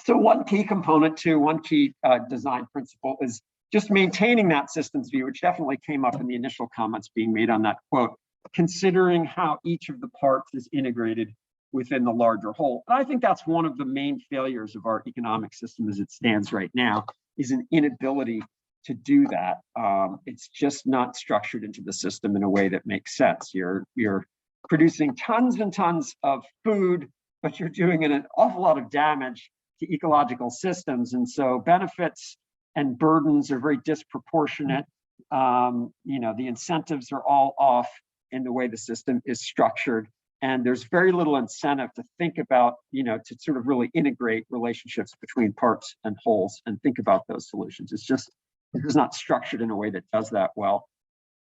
So one key component to one key design principle is just maintaining that systems view, which definitely came up in the initial comments being made on that quote, considering how each of the parts is integrated within the larger whole. And I think that's one of the main failures of our economic system as it stands right now, is an inability to do that. It's just not structured into the system in a way that makes sense. You're producing tons and tons of food, but you're doing an awful lot of damage to ecological systems. And so benefits and burdens are very disproportionate. The incentives are all off in the way the system is structured. And there's very little incentive to think about, to sort of really integrate relationships between parts and wholes and think about those solutions. It's not structured in a way that does that well.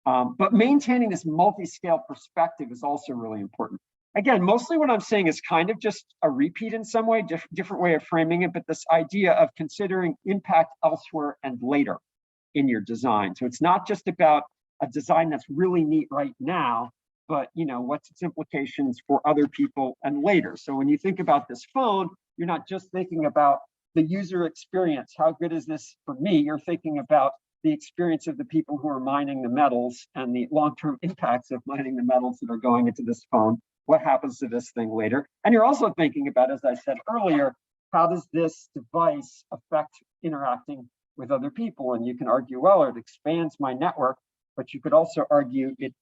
But maintaining this multi-scale perspective is also really important. Again, mostly what I'm saying is kind of just a repeat in some way, different way of framing it, but this idea of considering impact elsewhere and later in your design. So it's not just about a design that's really neat right now, but what's its implications for other people and later. So when you think about this phone, you're not just thinking about the user experience. How good is this for me? You're thinking about the experience of the people who are mining the metals and the long-term impacts of mining the metals that are going into this phone. What happens to this thing later? And you're also thinking about, as I said earlier, how does this device affect interacting with other people? And you can argue, well, it expands my network, but you could also argue it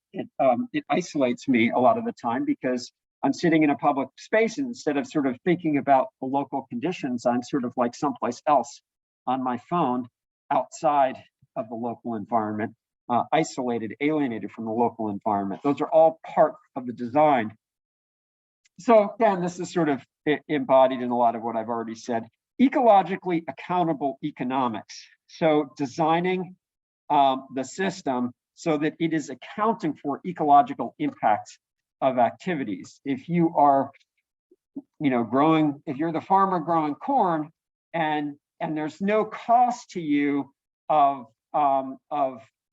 isolates me a lot of the time because I'm sitting in a public space, and instead of sort of thinking about the local conditions, I'm sort of like someplace else on my phone outside of the local environment, isolated, alienated from the local environment. Those are all part of the design. So again, this is sort of embodied in a lot of what I've already said. Ecologically accountable economics. So designing the system so that it is accounting for ecological impacts of activities. If you are, if you're the farmer growing corn and there's no cost to you of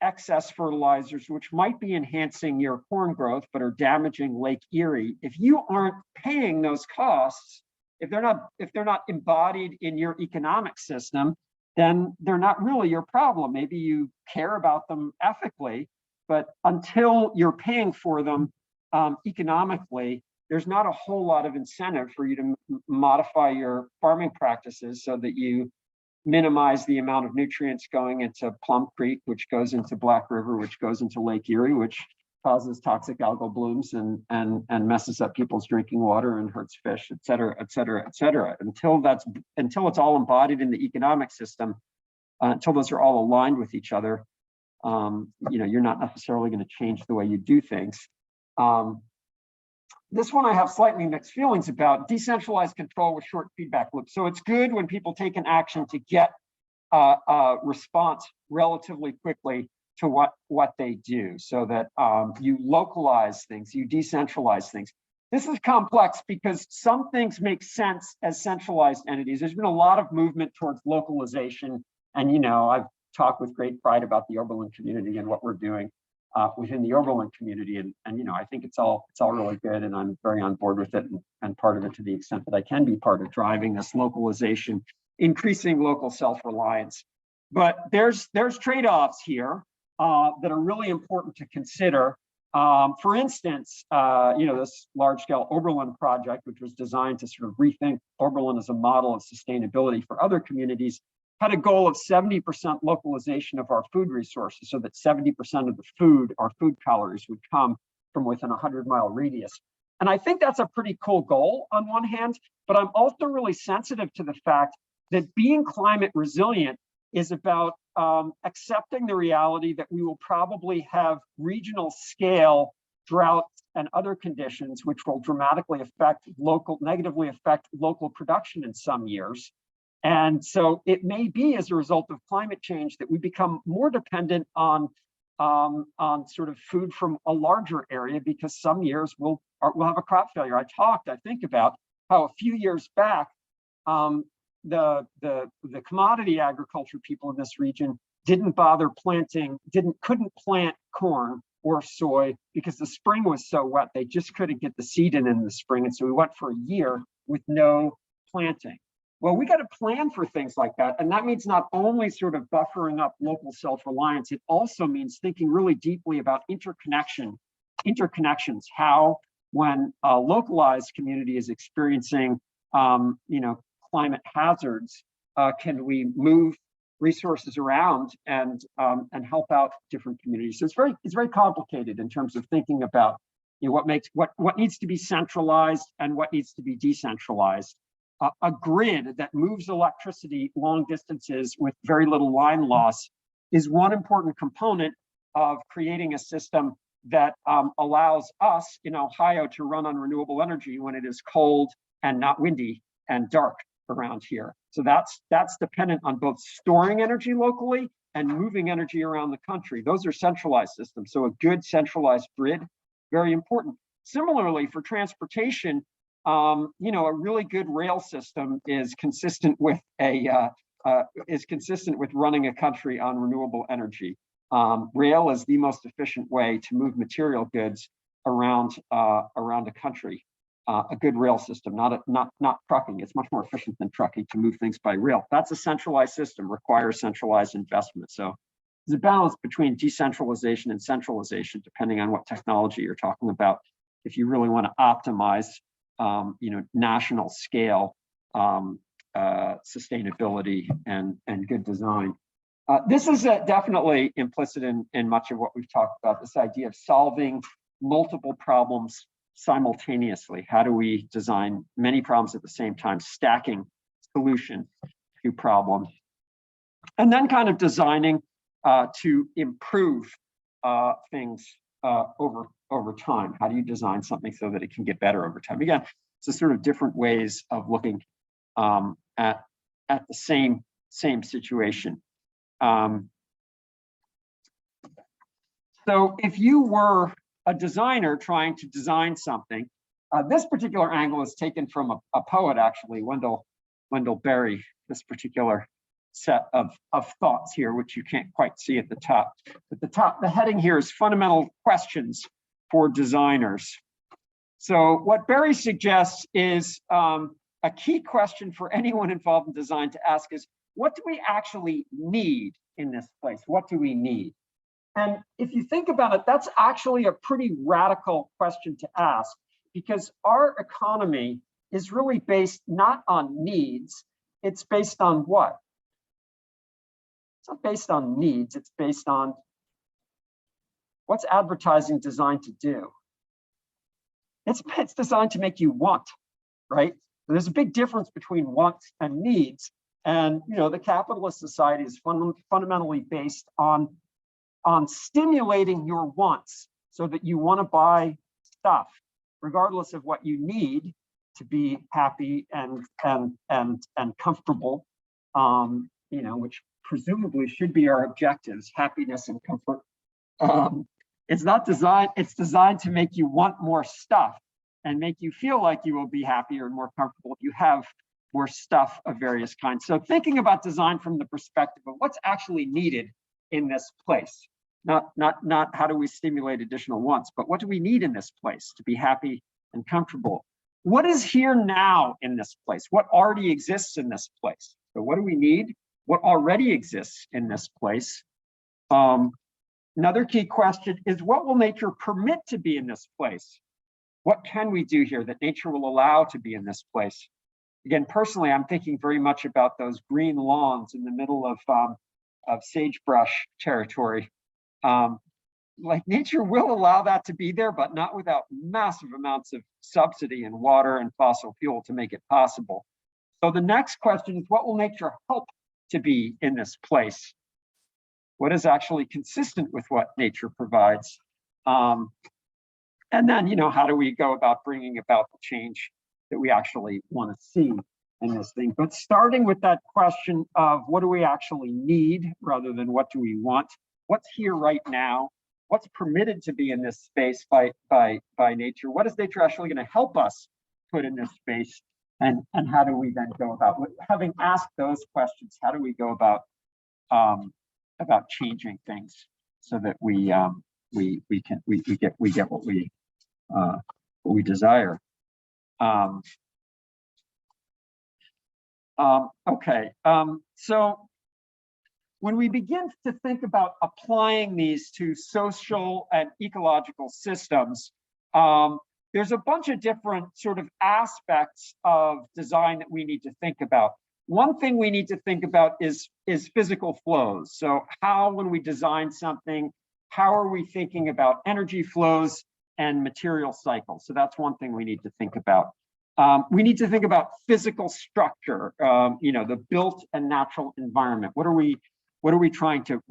excess fertilizers, which might be enhancing your corn growth, but are damaging Lake Erie, if you aren't paying those costs, if they're not embodied in your economic system, then they're not really your problem. Maybe you care about them ethically, but until you're paying for them economically, there's not a whole lot of incentive for you to modify your farming practices so that you minimize the amount of nutrients going into Plum Creek, which goes into Black River, which goes into Lake Erie, which causes toxic algal blooms and messes up people's drinking water and hurts fish, et cetera, et cetera, et cetera. Until it's all embodied in the economic system, until those are all aligned with each other, you're not necessarily going to change the way you do things. This one I have slightly mixed feelings about: decentralized control with short feedback loops. So it's good when people take an action to get a response relatively quickly to what they do, so that you localize things, you decentralize things. This is complex because some things make sense as centralized entities. There's been a lot of movement towards localization, and I've talked with great pride about the Oberlin community and what we're doing within the Oberlin community, and I think it's all really good, and I'm very on board with it, and part of it to the extent that I can be part of driving this localization, increasing local self-reliance. But there's trade-offs here that are really important to consider. For instance, this large-scale Oberlin project, which was designed to sort of rethink Oberlin as a model of sustainability for other communities, had a goal of 70% localization of our food resources, so that 70% of the food, our food calories, would come from within a 100-mile radius. And I think that's a pretty cool goal on one hand, but I'm also really sensitive to the fact that being climate resilient is about accepting the reality that we will probably have regional scale droughts and other conditions which will dramatically negatively affect local production in some years. And so it may be as a result of climate change that we become more dependent on sort of food from a larger area, because some years we'll have a crop failure. I think about how a few years back, the commodity agriculture people in this region didn't bother planting, couldn't plant corn or soy because the spring was so wet. They just couldn't get the seed in the spring. And so we went for a year with no planting. Well, we got to plan for things like that. And that means not only sort of buffering up local self-reliance, it also means thinking really deeply about interconnections, how when a localized community is experiencing, climate hazards, can we move resources around and help out different communities. So it's very complicated in terms of thinking about what needs to be centralized and what needs to be decentralized. A grid that moves electricity long distances with very little line loss is one important component of creating a system that allows us in Ohio to run on renewable energy when it is cold and not windy and dark around here. So that's dependent on both storing energy locally and moving energy around the country. Those are centralized systems. So a good centralized grid, very important. Similarly, for transportation, a really good rail system is consistent with running a country on renewable energy. Rail is the most efficient way to move material goods around a country. A good rail system, not trucking. It's much more efficient than trucking to move things by rail. That's a centralized system, requires centralized investment. So there's a balance between decentralization and centralization, depending on what technology you're talking about. If you really want to optimize, national scale sustainability and good design. This is definitely implicit in much of what we've talked about, this idea of solving multiple problems simultaneously. How do we design many problems at the same time, stacking solutions to problems, and then kind of designing to improve things over time. How do you design something so that it can get better over time? Again, it's a sort of different ways of looking at the same situation. So if you were a designer trying to design something, this particular angle is taken from a poet, actually, Wendell Berry, this particular set of thoughts here, which you can't quite see at the top. At the top, the heading here is fundamental questions for designers. So what Berry suggests is a key question for anyone involved in design to ask is, what do we actually need in this place? What do we need? And if you think about it, that's actually a pretty radical question to ask, because our economy is really based not on needs, it's based on what? It's not based on needs, it's based on what's advertising designed to do? It's designed to make you want, right? There's a big difference between wants and needs. And the capitalist society is fundamentally based on stimulating your wants so that you want to buy stuff, regardless of what you need to be happy and comfortable, which presumably should be our objectives, happiness and comfort. It's designed to make you want more stuff and make you feel like you will be happier and more comfortable if you have more stuff of various kinds. So thinking about design from the perspective of what's actually needed in this place, not how do we stimulate additional wants, but what do we need in this place to be happy and comfortable? What is here now in this place? What already exists in this place? So what do we need? What already exists in this place? Another key question is, what will nature permit to be in this place? What can we do here that nature will allow to be in this place? Again, personally, I'm thinking very much about those green lawns in the middle of sagebrush territory. Like nature will allow that to be there, but not without massive amounts of subsidy and water and fossil fuel to make it possible. So the next question is, what will nature help to be in this place? What is actually consistent with what nature provides? And then, how do we go about bringing about the change that we actually want to see in this thing? But starting with that question of what do we actually need rather than what do we want? What's here right now? What's permitted to be in this space by nature? What is nature actually going to help us put in this space? And how do we then go about, having asked those questions, how do we go about changing things so that we get what we desire. Okay, so when we begin to think about applying these to social and ecological systems, there's a bunch of different sort of aspects of design that we need to think about. One thing we need to think about is physical flows. So how, when we design something, how are we thinking about energy flows and material cycles? So that's one thing we need to think about. We need to think about physical structure, the built and natural environment. What are we trying to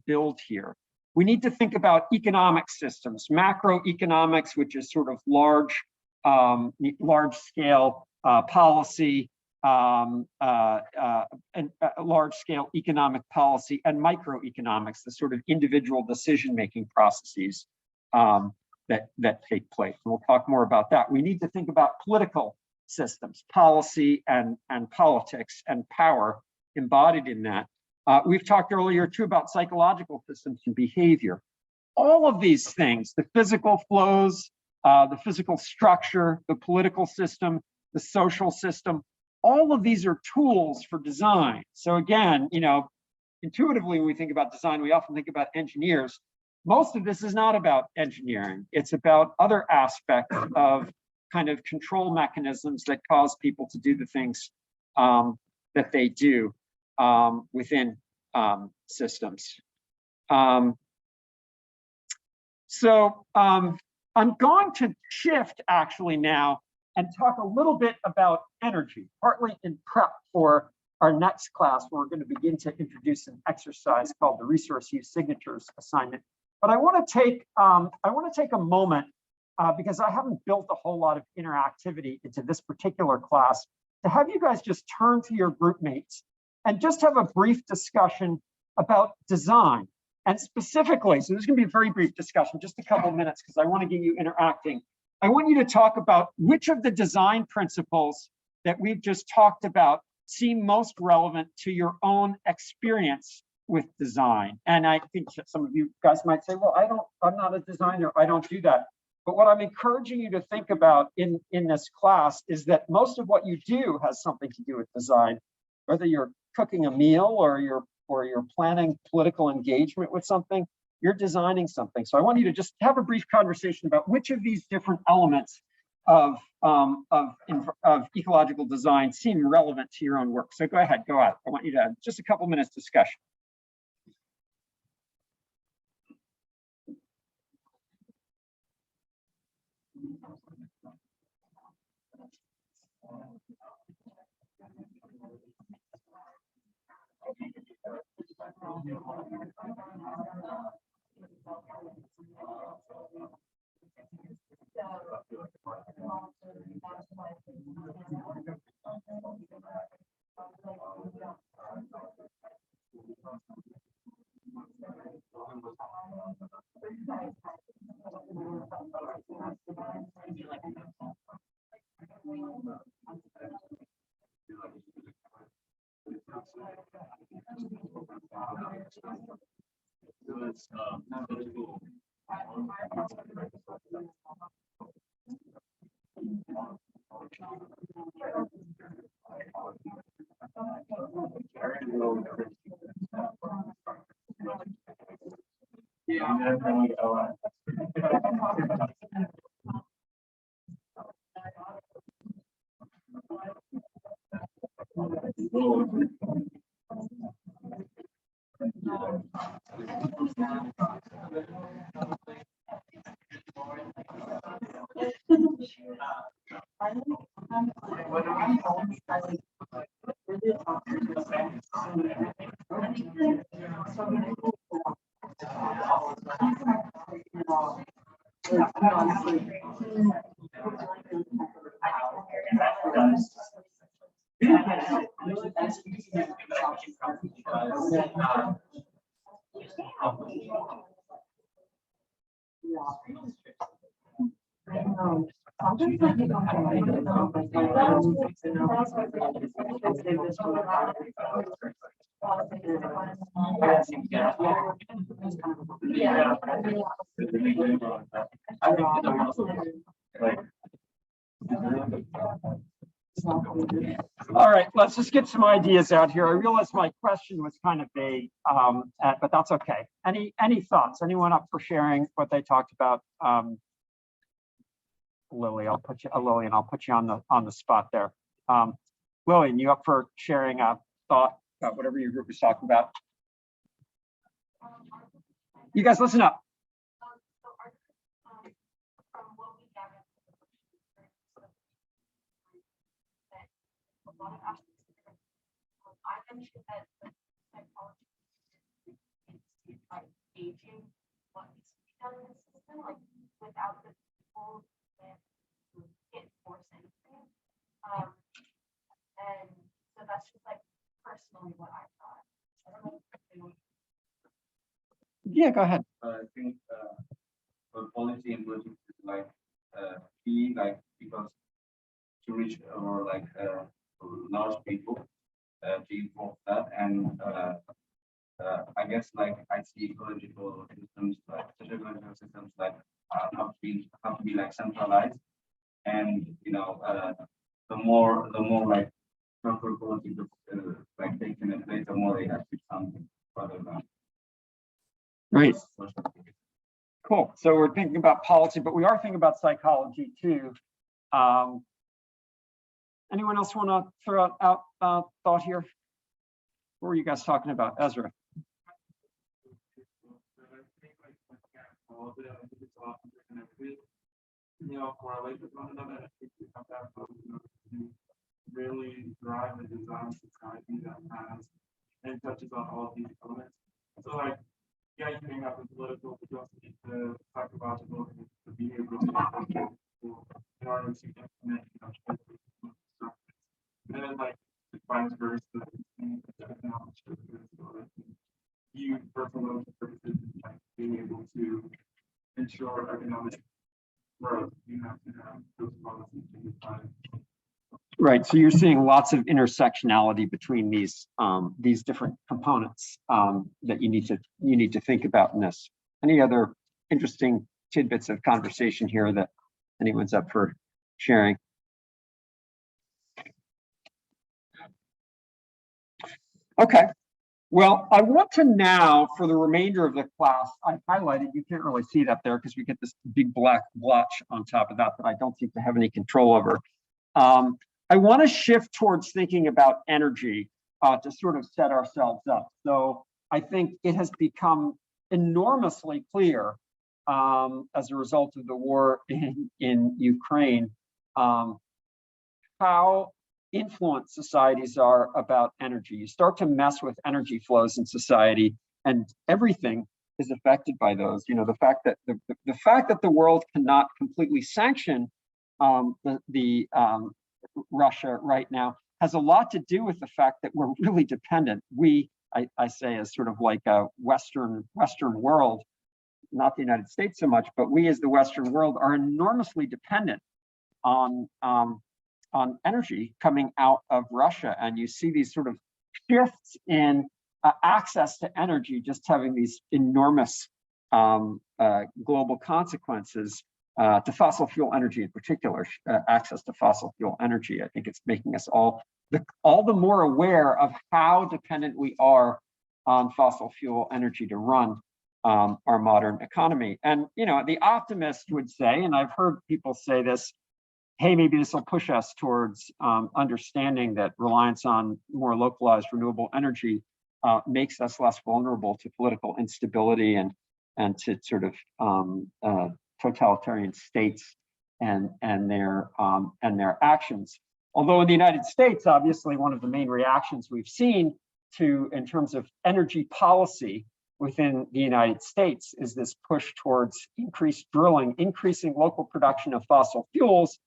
build here? We need to think about economic systems, macroeconomics, which is sort of large scale policy, and large scale economic policy, and microeconomics, the sort of individual decision-making processes that take place. And we'll talk more about that. We need to think about political systems, policy and politics and power embodied in that. We've talked earlier too about psychological systems and behavior. All of these things, the physical flows, the physical structure, the political system, the social system, all of these are tools for design. So again, intuitively, when we think about design, we often think about engineers. Most of this is not about engineering. It's about other aspects of kind of control mechanisms that cause people to do the things that they do within systems. So I'm going to shift actually now and talk a little bit about energy, partly in prep for our next class, where we're going to begin to introduce an exercise called the resource use signatures assignment. But I want to take a moment because I haven't built a whole lot of interactivity into this particular class, to have you guys just turn to your group mates and just have a brief discussion about design. And specifically, so this is going to be a very brief discussion, just a couple of minutes, because I want to get you interacting. I want you to talk about which of the design principles that we've just talked about seem most relevant to your own experience with design. And I think some of you guys might say, well, I'm not a designer, I don't do that. But what I'm encouraging you to think about in this class is that most of what you do has something to do with design, whether you're cooking a meal or you're planning political engagement with something, you're designing something. So I want you to just have a brief conversation about which of these different elements of ecological design seem relevant to your own work. So go ahead, go out. I want you to have just a couple minutes discussion. Sometimes like you don't have to make it up, but like, I don't need to know. I say this for a lot. Yeah. All right, let's just get some ideas out here. I realize my question was kind of vague, but that's okay. Any thoughts? Anyone up for sharing what they talked about? Lily, I'll put you, Lillian, I'll put you on the spot there. Lillian, you up for sharing a thought about whatever your group was talking about? You guys listen up. I mentioned that the psychology is like aging what needs to be done in the system, like without the people that can't force anything. And so that's just like personally what I thought. I don't know if anyone. Yeah, go ahead. I think for policy inclusion is like key, like because to reach or like large people to inform that, and I guess like I see ecological systems like social ecological systems like have to be like centralized, and you know the more like proper policy like taken in place, the more they have to something rather than Great. social. Cool. So we're thinking about policy, but we are thinking about psychology too. Anyone else want to throw out thought here? What were you guys talking about, Ezra? You know, correlate with one another. I think we have that to really drive the design society that has and touches on all of these elements. So like, yeah, you can have the political, but you also need the psychological and the behavioral in order to implement, you know, and then like vice versa, you for promotion purposes, like being able to ensure economic growth, you have to have those policies to define. Right. So you're seeing lots of intersectionality between these different components that you need to think about in this. Any other interesting tidbits of conversation here that anyone's up for sharing? Okay. Well, I want to now, for the remainder of the class, I highlighted, you can't really see it up there because we get this big black blotch on top of that I don't seem to have any control over. I want to shift towards thinking about energy to sort of set ourselves up. So I think it has become enormously clear as a result of the war in Ukraine how influenced societies are about energy. You start to mess with energy flows in society, and everything is affected by those. You know, the fact that the fact that the world cannot completely sanction Russia right now has a lot to do with the fact that we're really dependent. I say, as sort of like a Western world, not the United States so much, but we as the Western world are enormously dependent on energy coming out of Russia. And you see these sort of shifts in access to energy just having these enormous global consequences to fossil fuel energy in particular, access to fossil fuel energy. I think it's making us all the more aware of how dependent we are on fossil fuel energy to run our modern economy. And, you know, the optimist would say, and I've heard people say this, hey, maybe this will push us towards understanding that reliance on more localized renewable energy makes us less vulnerable to political instability and to sort of totalitarian states and their actions. Although in the United States, obviously, one of the main reactions we've seen in terms of energy policy within the United States is this push towards increased drilling, increasing local production of fossil fuels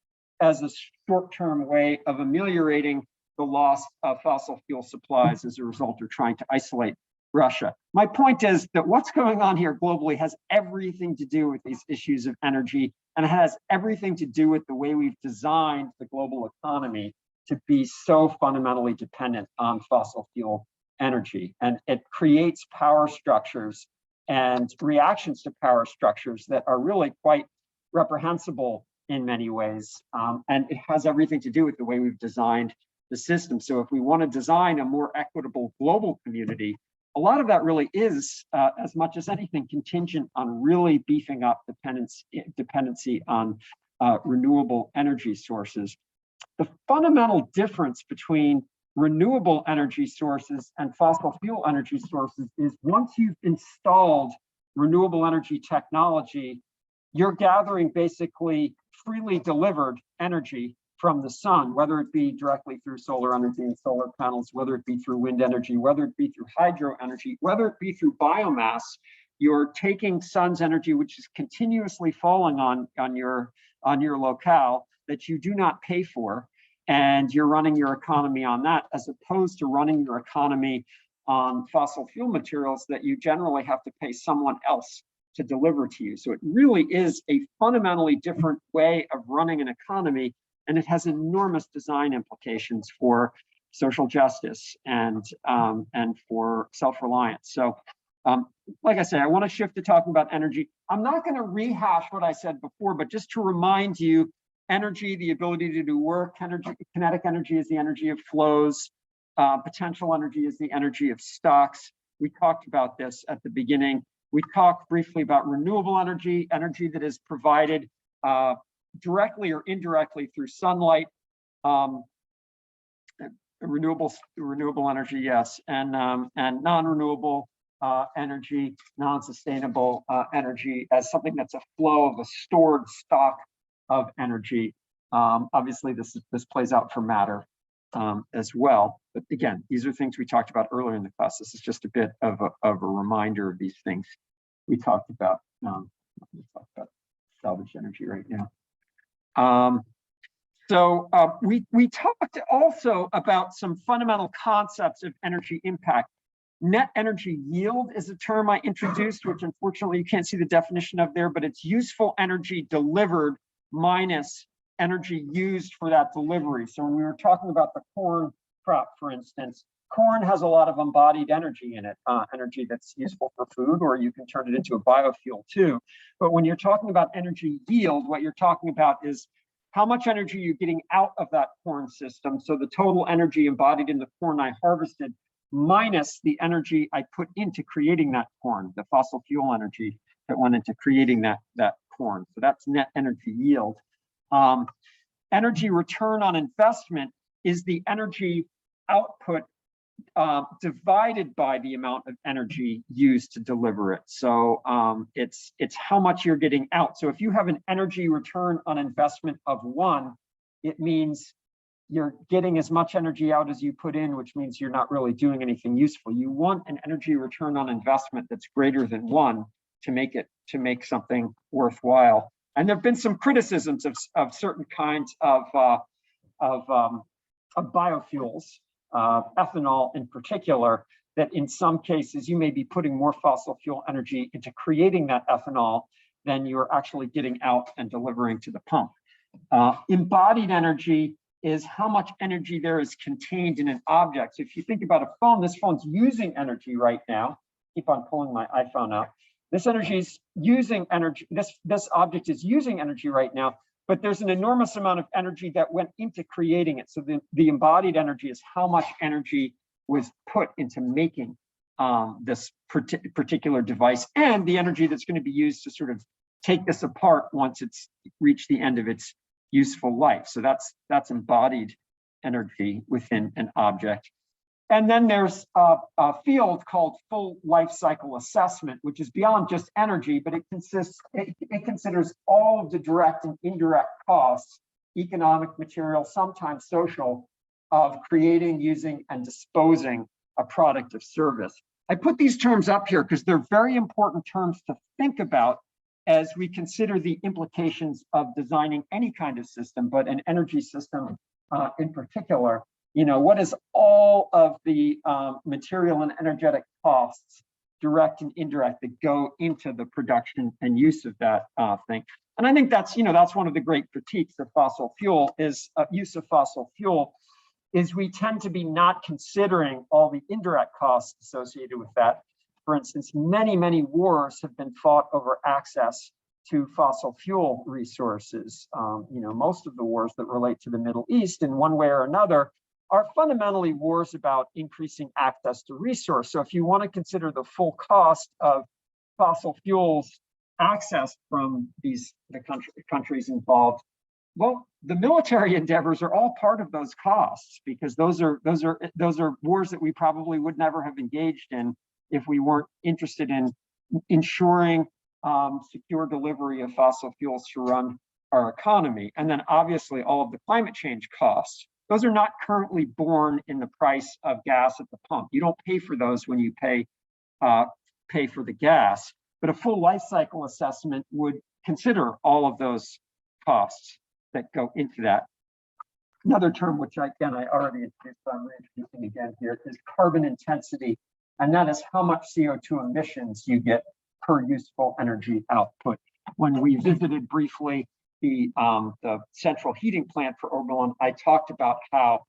as a short-term way of ameliorating the loss of fossil fuel supplies as a result of trying to isolate Russia. My point is that what's going on here globally has everything to do with these issues of energy And it has everything to do with the way we've designed the global economy to be so fundamentally dependent on fossil fuel energy. And it creates power structures and reactions to power structures that are really quite reprehensible in many ways. And it has everything to do with the way we've designed the system. So if we want to design a more equitable global community, a lot of that really is, as much as anything, contingent on really beefing up dependency on renewable energy sources. The fundamental difference between renewable energy sources and fossil fuel energy sources is once you've installed renewable energy technology, you're gathering basically freely delivered energy from the sun, whether it be directly through solar energy and solar panels, whether it be through wind energy, whether it be through hydro energy, whether it be through biomass. You're taking sun's energy, which is continuously falling on your locale that you do not pay for, and you're running your economy on that, as opposed to running your economy on fossil fuel materials that you generally have to pay someone else to deliver to you. So it really is a fundamentally different way of running an economy, and it has enormous design implications for social justice and for self-reliance. So like I say, I want to shift to talking about energy. I'm not going to rehash what I said before, but just to remind you, energy, the ability to do work, kinetic energy is the energy of flows, potential energy is the energy of stocks. We talked about this at the beginning. We talked briefly about renewable energy, energy that is provided directly or indirectly through sunlight. Renewable energy, yes, and non-renewable energy, non-sustainable energy as something that's a flow of a stored stock of energy. Obviously, this plays out for matter as well. But again, these are things we talked about earlier in the class. This is just a bit of a reminder of these things we talked about. Let's talk about salvage energy right now. We talked also about some fundamental concepts of energy impact. Net energy yield is a term I introduced, which unfortunately you can't see the definition of there, but it's useful energy delivered minus energy used for that delivery. So when we were talking about the corn crop, for instance, corn has a lot of embodied energy in it, energy that's useful for food, or you can turn it into a biofuel too. But when you're talking about energy yield, what you're talking about is how much energy you're getting out of that corn system. So the total energy embodied in the corn I harvested minus the energy I put into creating that corn, the fossil fuel energy that went into creating that corn. So that's net energy yield. Energy return on investment is the energy output divided by the amount of energy used to deliver it. So it's how much you're getting out. So if you have an energy return on investment of 1, it means you're getting as much energy out as you put in, which means you're not really doing anything useful. You want an energy return on investment that's greater than 1 to make something worthwhile. And there have been some criticisms of certain kinds of biofuels, ethanol in particular, that in some cases you may be putting more fossil fuel energy into creating that ethanol than you're actually getting out and delivering to the pump. Embodied energy is how much energy there is contained in an object. So if you think about a phone, this phone's using energy right now. Keep on pulling my iPhone out. This energy is using energy. This object is using energy right now, but there's an enormous amount of energy that went into creating it. So the embodied energy is how much energy was put into making this particular device, and the energy that's going to be used to sort of take this apart once it's reached the end of its useful life. So that's embodied energy within an object. And then there's a field called full life cycle assessment, which is beyond just energy, but it considers all of the direct and indirect costs, economic, material, sometimes social, of creating, using, and disposing a product of service. I put these terms up here because they're very important terms to think about as we consider the implications of designing any kind of system, but an energy system in particular. You know, what is all of the material and energetic costs, direct and indirect, that go into the production and use of that thing? And I think that's, that's one of the great critiques of fossil fuel is use of fossil fuel is we tend to be not considering all the indirect costs associated with that. For instance, many, many wars have been fought over access to fossil fuel resources. Most of the wars that relate to the Middle East in one way or another are fundamentally wars about increasing access to resource. So if you want to consider the full cost of fossil fuels access from the countries involved, well, the military endeavors are all part of those costs, because those are wars that we probably would never have engaged in if we weren't interested in ensuring secure delivery of fossil fuels to run our economy. And then obviously all of the climate change costs, those are not currently borne in the price of gas at the pump. You don't pay for those when you pay for the gas, but a full life cycle assessment would consider all of those costs that go into that. Another term, which I already introduced, but I'm reintroducing again here, is carbon intensity. And that is how much CO2 emissions you get per useful energy output. When we visited briefly the central heating plant for Oberlin, I talked about how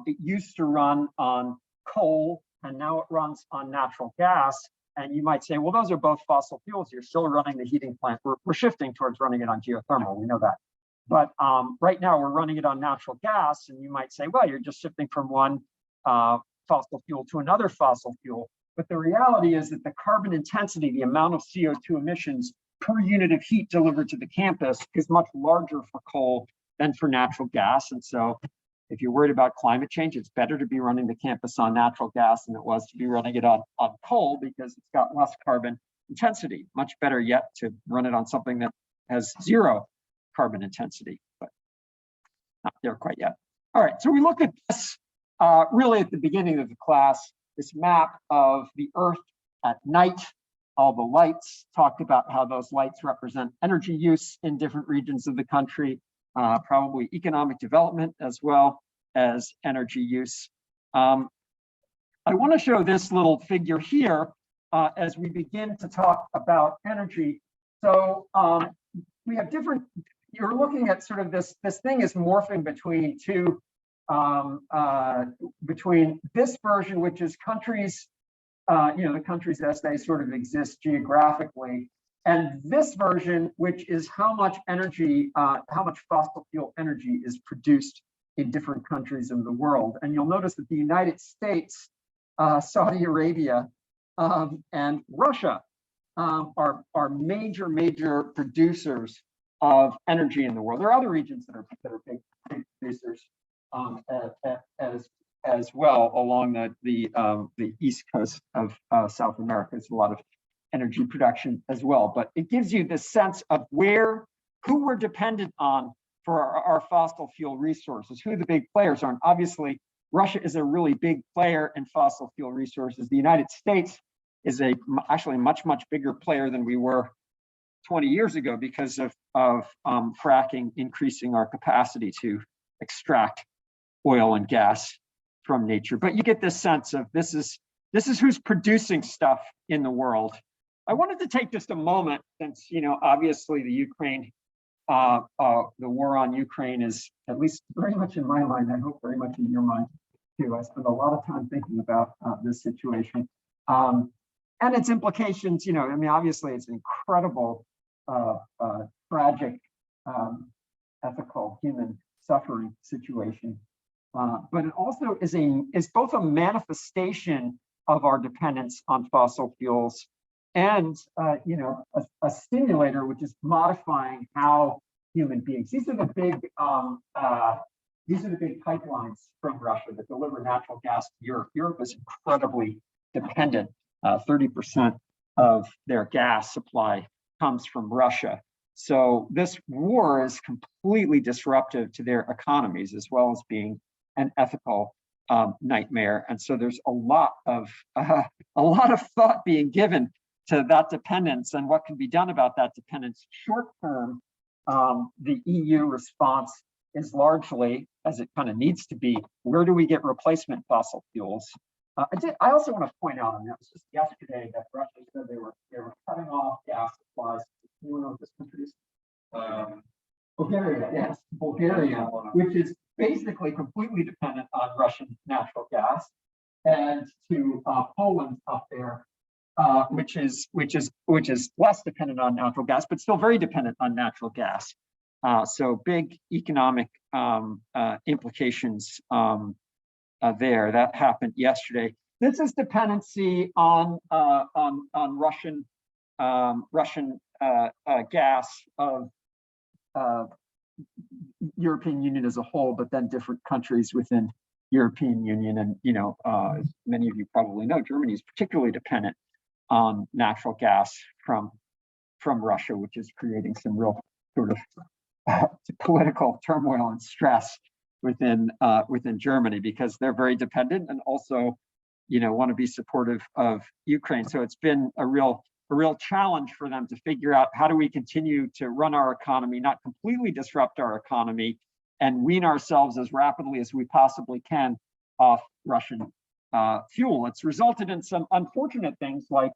it used to run on coal and now it runs on natural gas. And you might say, well, those are both fossil fuels. You're still running the heating plant. We're shifting towards running it on geothermal. We know that. But right now we're running it on natural gas. And you might say, well, you're just shifting from one fossil fuel to another fossil fuel. But the reality is that the carbon intensity, the amount of CO2 emissions per unit of heat delivered to the campus, is much larger for coal than for natural gas. And so if you're worried about climate change, it's better to be running the campus on natural gas than it was to be running it on coal, because it's got less carbon intensity. Much better yet to run it on something that has zero carbon intensity, but not there quite yet. All right, so we looked at this really at the beginning of the class, this map of the Earth at night, all the lights, talked about how those lights represent energy use in different regions of the country, probably economic development as well as energy use. I want to show this little figure here as we begin to talk about energy. So we have different, you're looking at sort of this thing is morphing between two, between this version, which is countries, the countries as they sort of exist geographically, and this version, which is how much energy, how much fossil fuel energy is produced in different countries in the world. And you'll notice that the United States, Saudi Arabia, and Russia are major producers of energy in the world. There are other regions that are big producers as well along the east coast of South America. There's a lot of energy production as well, but it gives you the sense of who we're dependent on for our fossil fuel resources, who the big players are. And obviously, Russia is a really big player in fossil fuel resources. The United States is actually much bigger player than we were 20 years ago because of fracking increasing our capacity to extract oil and gas from nature. But you get this sense of this is who's producing stuff in the world. I wanted to take just a moment, since obviously the war on Ukraine is, at least very much in my mind, I hope very much in your mind too. I spend a lot of time thinking about this situation and its implications. Obviously it's an incredible, tragic, ethical, human suffering situation. But it also is both a manifestation of our dependence on fossil fuels and a stimulator which is modifying how human beings. These are the big pipelines from Russia that deliver natural gas to Europe. Europe is incredibly dependent. 30% of their gas supply comes from Russia. So this war is completely disruptive to their economies, as well as being an ethical nightmare. And so there's a lot of thought being given to that dependence and what can be done about that dependence. Short term, the EU response is largely, as it kind of needs to be, where do we get replacement fossil fuels? I also want to point out, and that was just yesterday, that Russia said they were cutting off gas supplies to one of the countries. Bulgaria, yes, Bulgaria, which is basically completely dependent on Russian natural gas, and to Poland up there, which is less dependent on natural gas, but still very dependent on natural gas. So big economic implications there. That happened yesterday. This is dependency on Russian gas of European Union as a whole, but then different countries within European Union. And as many of you probably know, Germany is particularly dependent on natural gas from Russia, which is creating some real sort of political turmoil and stress within Germany, because they're very dependent and also want to be supportive of Ukraine. So it's been a real challenge for them to figure out, how do we continue to run our economy, not completely disrupt our economy, and wean ourselves as rapidly as we possibly can off Russian fuel. It's resulted in some unfortunate things like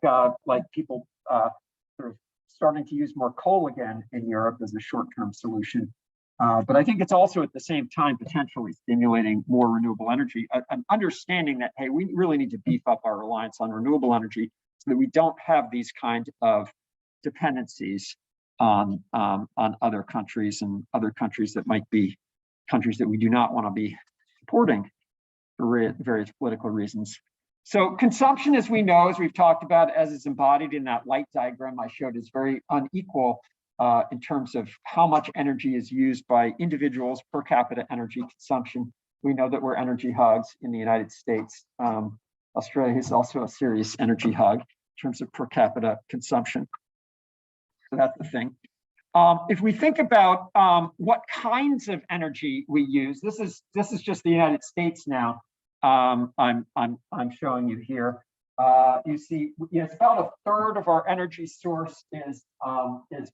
people sort of starting to use more coal again in Europe as a short-term solution. But I think it's also at the same time potentially stimulating more renewable energy, an understanding that, hey, we really need to beef up our reliance on renewable energy so that we don't have these kind of dependencies on other countries, and other countries that might be countries that we do not want to be supporting for various political reasons. So consumption, as we know, as we've talked about, as is embodied in that light diagram I showed, is very unequal in terms of how much energy is used by individuals per capita energy consumption. We know that we're energy hogs in the United States. Australia is also a serious energy hog in terms of per capita consumption. So that's the thing. If we think about what kinds of energy we use, this is just the United States now. I'm showing you here. You see, it's about a third of our energy source is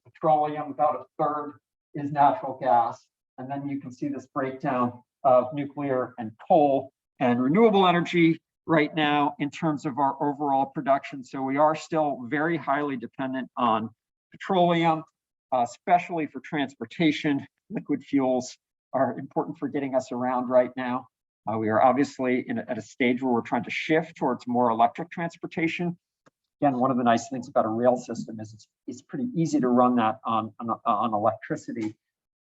petroleum, about a third is natural gas, and then you can see this breakdown of nuclear and coal and renewable energy right now in terms of our overall production. So we are still very highly dependent on petroleum, especially for transportation. Liquid fuels are important for getting us around right now. We are obviously at a stage where we're trying to shift towards more electric transportation. Again, one of the nice things about a rail system is it's pretty easy to run that on electricity,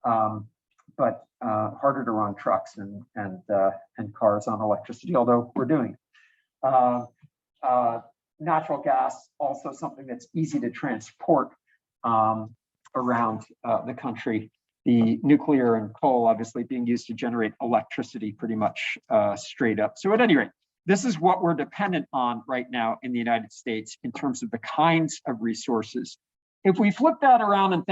but harder to run trucks and cars on electricity, although we're doing it. Natural gas, also something that's easy to transport around the country. The nuclear and coal obviously being used to generate electricity pretty much straight up. So at any rate, this is what we're dependent on right now in the United States in terms of the kinds of resources. If we flip that around and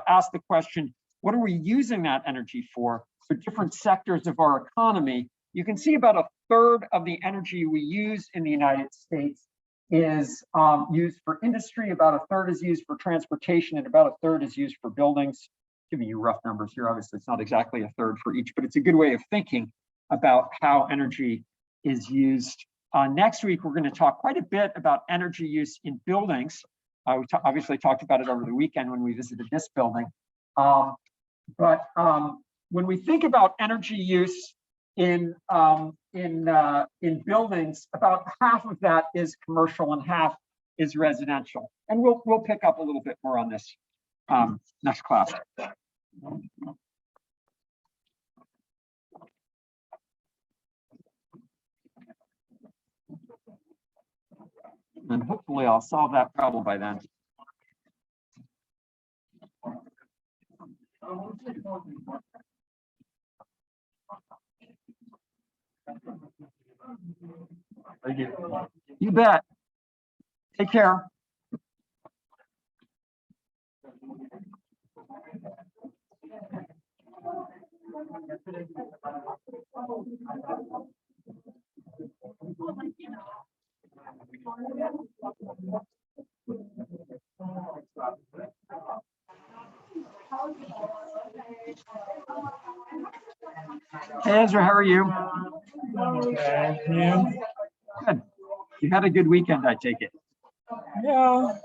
ask the question, what are we using that energy for different sectors of our economy, you can see about a third of the energy we use in the United States is used for industry, about a third is used for transportation, and about a third is used for buildings. Giving you rough numbers here, obviously it's not exactly a third for each, but it's a good way of thinking about how energy is used. Next week, we're going to talk quite a bit about energy use in buildings. We obviously talked about it over the weekend when we visited this building. But when we think about energy use in buildings, about half of that is commercial and half is residential. And we'll pick up a little bit more on this next class. And hopefully I'll solve that problem by then. Thank you. You bet. Take care. Hey Ezra, how are you? Okay. Yeah. Good. You had a good weekend, I take it. Yeah.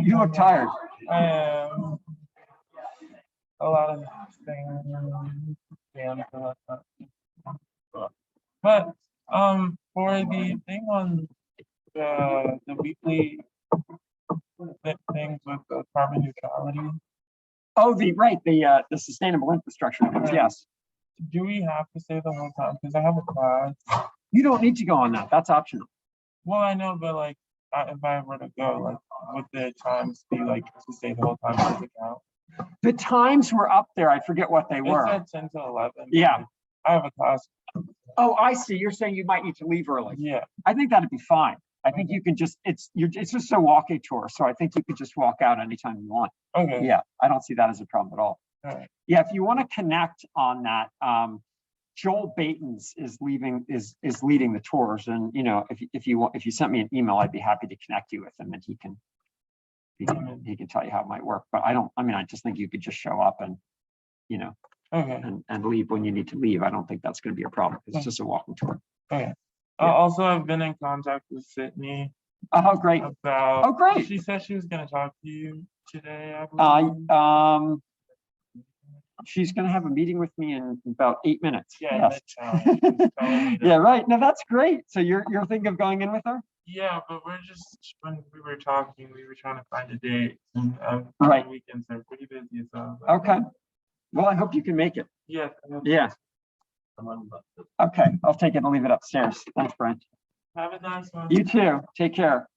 You look tired. I am. a lot of things. But for the thing on the weekly things with the carbon neutrality, Oh, the sustainable infrastructure, ones, yes. do we have to stay the whole time? Because I have a class. You don't need to go on that. That's optional. Well, I know, but like, if I were to go, like, would the times be like to stay the whole time for the count? The times were up there. I forget what they It were. said 10 to 11. Yeah. Like, I have a class. Oh, I see. You're saying you might need to leave early. Yeah. I think that'd be fine. I think you can just, it's just a walking tour. So I think you could just walk out anytime you want. Okay. Yeah, I don't see that as a problem at all. All right. Yeah, if you want to connect on that, Joel Batens is leading the tours. And, you know, if you sent me an email, I'd be happy to connect you with him and he can tell you how it might work. But I just think you could just show up and, you know, Okay. and leave when you need to leave. I don't think that's going to be a problem. It's just a walking tour. Okay. Yeah. Also, I've been in contact with Sydney Oh, great. about. Oh, great. She said she was going to talk to you today. I believe. She's going to have a meeting with me in about 8 minutes. Yeah. Yes. Midtown. She was telling me that. Yeah, right. No, that's great. So you're thinking of going in with her? Yeah, but when we were talking, we were trying to find a date, and Right. the weekends are pretty busy. So. Okay. Well, I hope you can make it. Yeah. Yeah. Okay. I'll take it and leave it upstairs. Thanks, Brian. Have a nice one. You too. Take care.